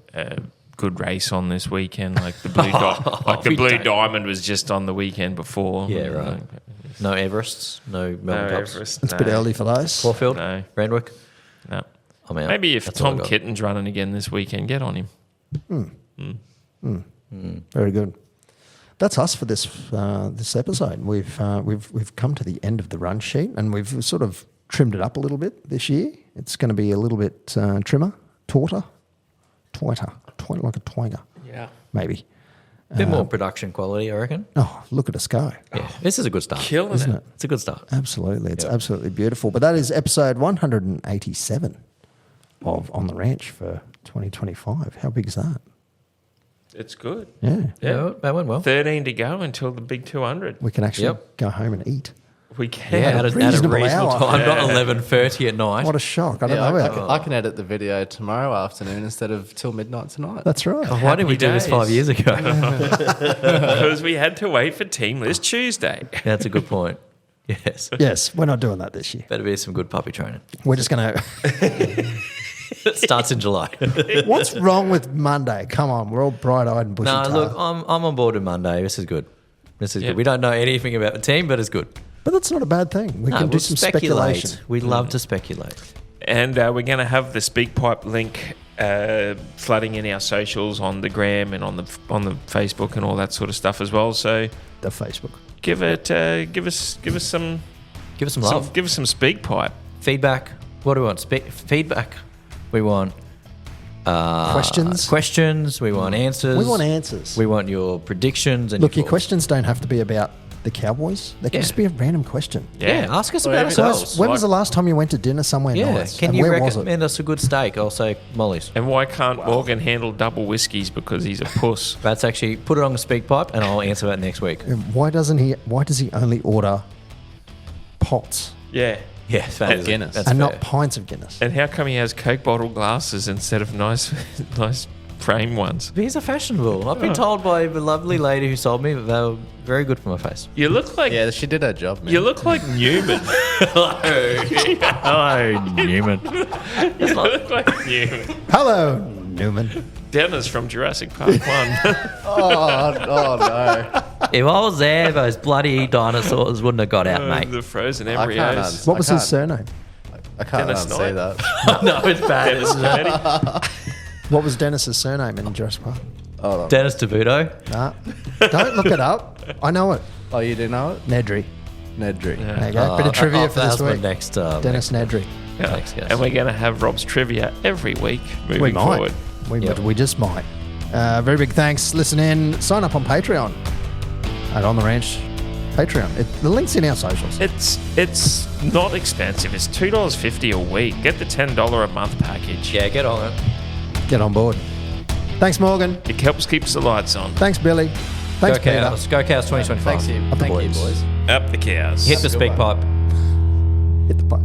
good race on this weekend, like the Blue We don't. Diamond was just on the weekend before. Yeah, right. No Everests, no No, Melbourne Cups. Everest, It's a bit early for those. Caulfield, No. Randwick. No. I'm out. Maybe if That's all I Tom got. Kitten's running again this weekend, get on him. Very good. That's us for this this episode. We've come to the end of the run sheet, and we've sort of trimmed it up a little bit this year. It's going to be a little bit trimmer, tighter, like a twinger, Yeah. maybe. A bit more production quality, I reckon. Oh, look at us go! Yeah, this is a good start. Killing Isn't it. it? It's a good start. Absolutely, it's absolutely beautiful. But that is episode 187 of On the Ranch for 2025. How big is that? It's good. Yeah, Yeah, that went well. 13 to go until the big 200. we can actually Yep. go home and eat. We can. Yeah, at a reasonable reasonable hour. time, not 11:30 at night. What a shock! I don't Yeah, know. I can edit the video tomorrow afternoon instead of till midnight tonight. That's right. Why didn't we Happy do this 5 days. years ago? Because we had to wait for Team List Tuesday. That's a good point. Yes. Yes, we're not doing that this year. Better be some good puppy training. We're just going to. It starts in July. What's wrong with Monday? Come on, we're all bright-eyed and bushy. No, look, I'm on board with Monday. This is good. This is Yep. good. We don't know anything about the team, but it's good. But that's not a bad thing. We No, can do we'll some speculate. speculation. We love to speculate. And we're going to have the SpeakPipe link flooding in our socials on the gram and on the Facebook and all that sort of stuff as well. So The Facebook. give us some love. give us some speak pipe. Feedback. What do we want? Feedback. We want questions. We want answers. We want answers. We want your predictions. And Look, your thoughts. questions don't have to be about the Cowboys. They can just be a random question. Yeah, ask us about Whatever. ourselves. When was the last time you went to dinner somewhere Yeah, nice? can And you where was it? recommend us a good steak? I'll say Molly's. And why can't Morgan handle double whiskies because he's a puss? That's actually put it on the speak pipe, and I'll answer that next week. Why does he only order pots Yeah. Yeah, And Guinness. That's and fair. not pints of Guinness? And how come he has Coke bottle glasses instead of nice frame ones? These are fashionable. I've been told by the lovely lady who sold me that they were very good for my face. You look like Yeah, she did her job, man. you look like Newman. Hello, Newman. You look like Newman. Hello, Newman. Dennis from Jurassic Park 1. oh no. If I was there, those bloody dinosaurs wouldn't have got out, mate. The frozen I can't embryos. understand. What was his surname? I can't Dennis unsay Knight. that. No, it's bad. Dennis Nerdy. What was Dennis's surname in Jurassic Park? Hold on. Dennis DeVito. Nah. Don't look it up. I know it. Oh, you do know it? Nedry. Nedry. There you go. Bit of trivia for this that's my week. next. Dennis Nedry. Next guest. And we're going to have Rob's trivia every week moving We might. forward. We just might. Very big thanks. Listen in. Sign up on Patreon at On The Ranch Patreon. The link's in our socials. It's not expensive. It's $2.50 a week. Get the $10 a month package. Yeah, get on it. Get on board. Thanks, Morgan. It helps keeps the lights on. Thanks, Billy. Thanks, Go Peter. Cows. Go Cows 2025. Thanks you. Up the Thank you, boys. boys. Up the cows. Hit the speak pipe. Hit the pipe.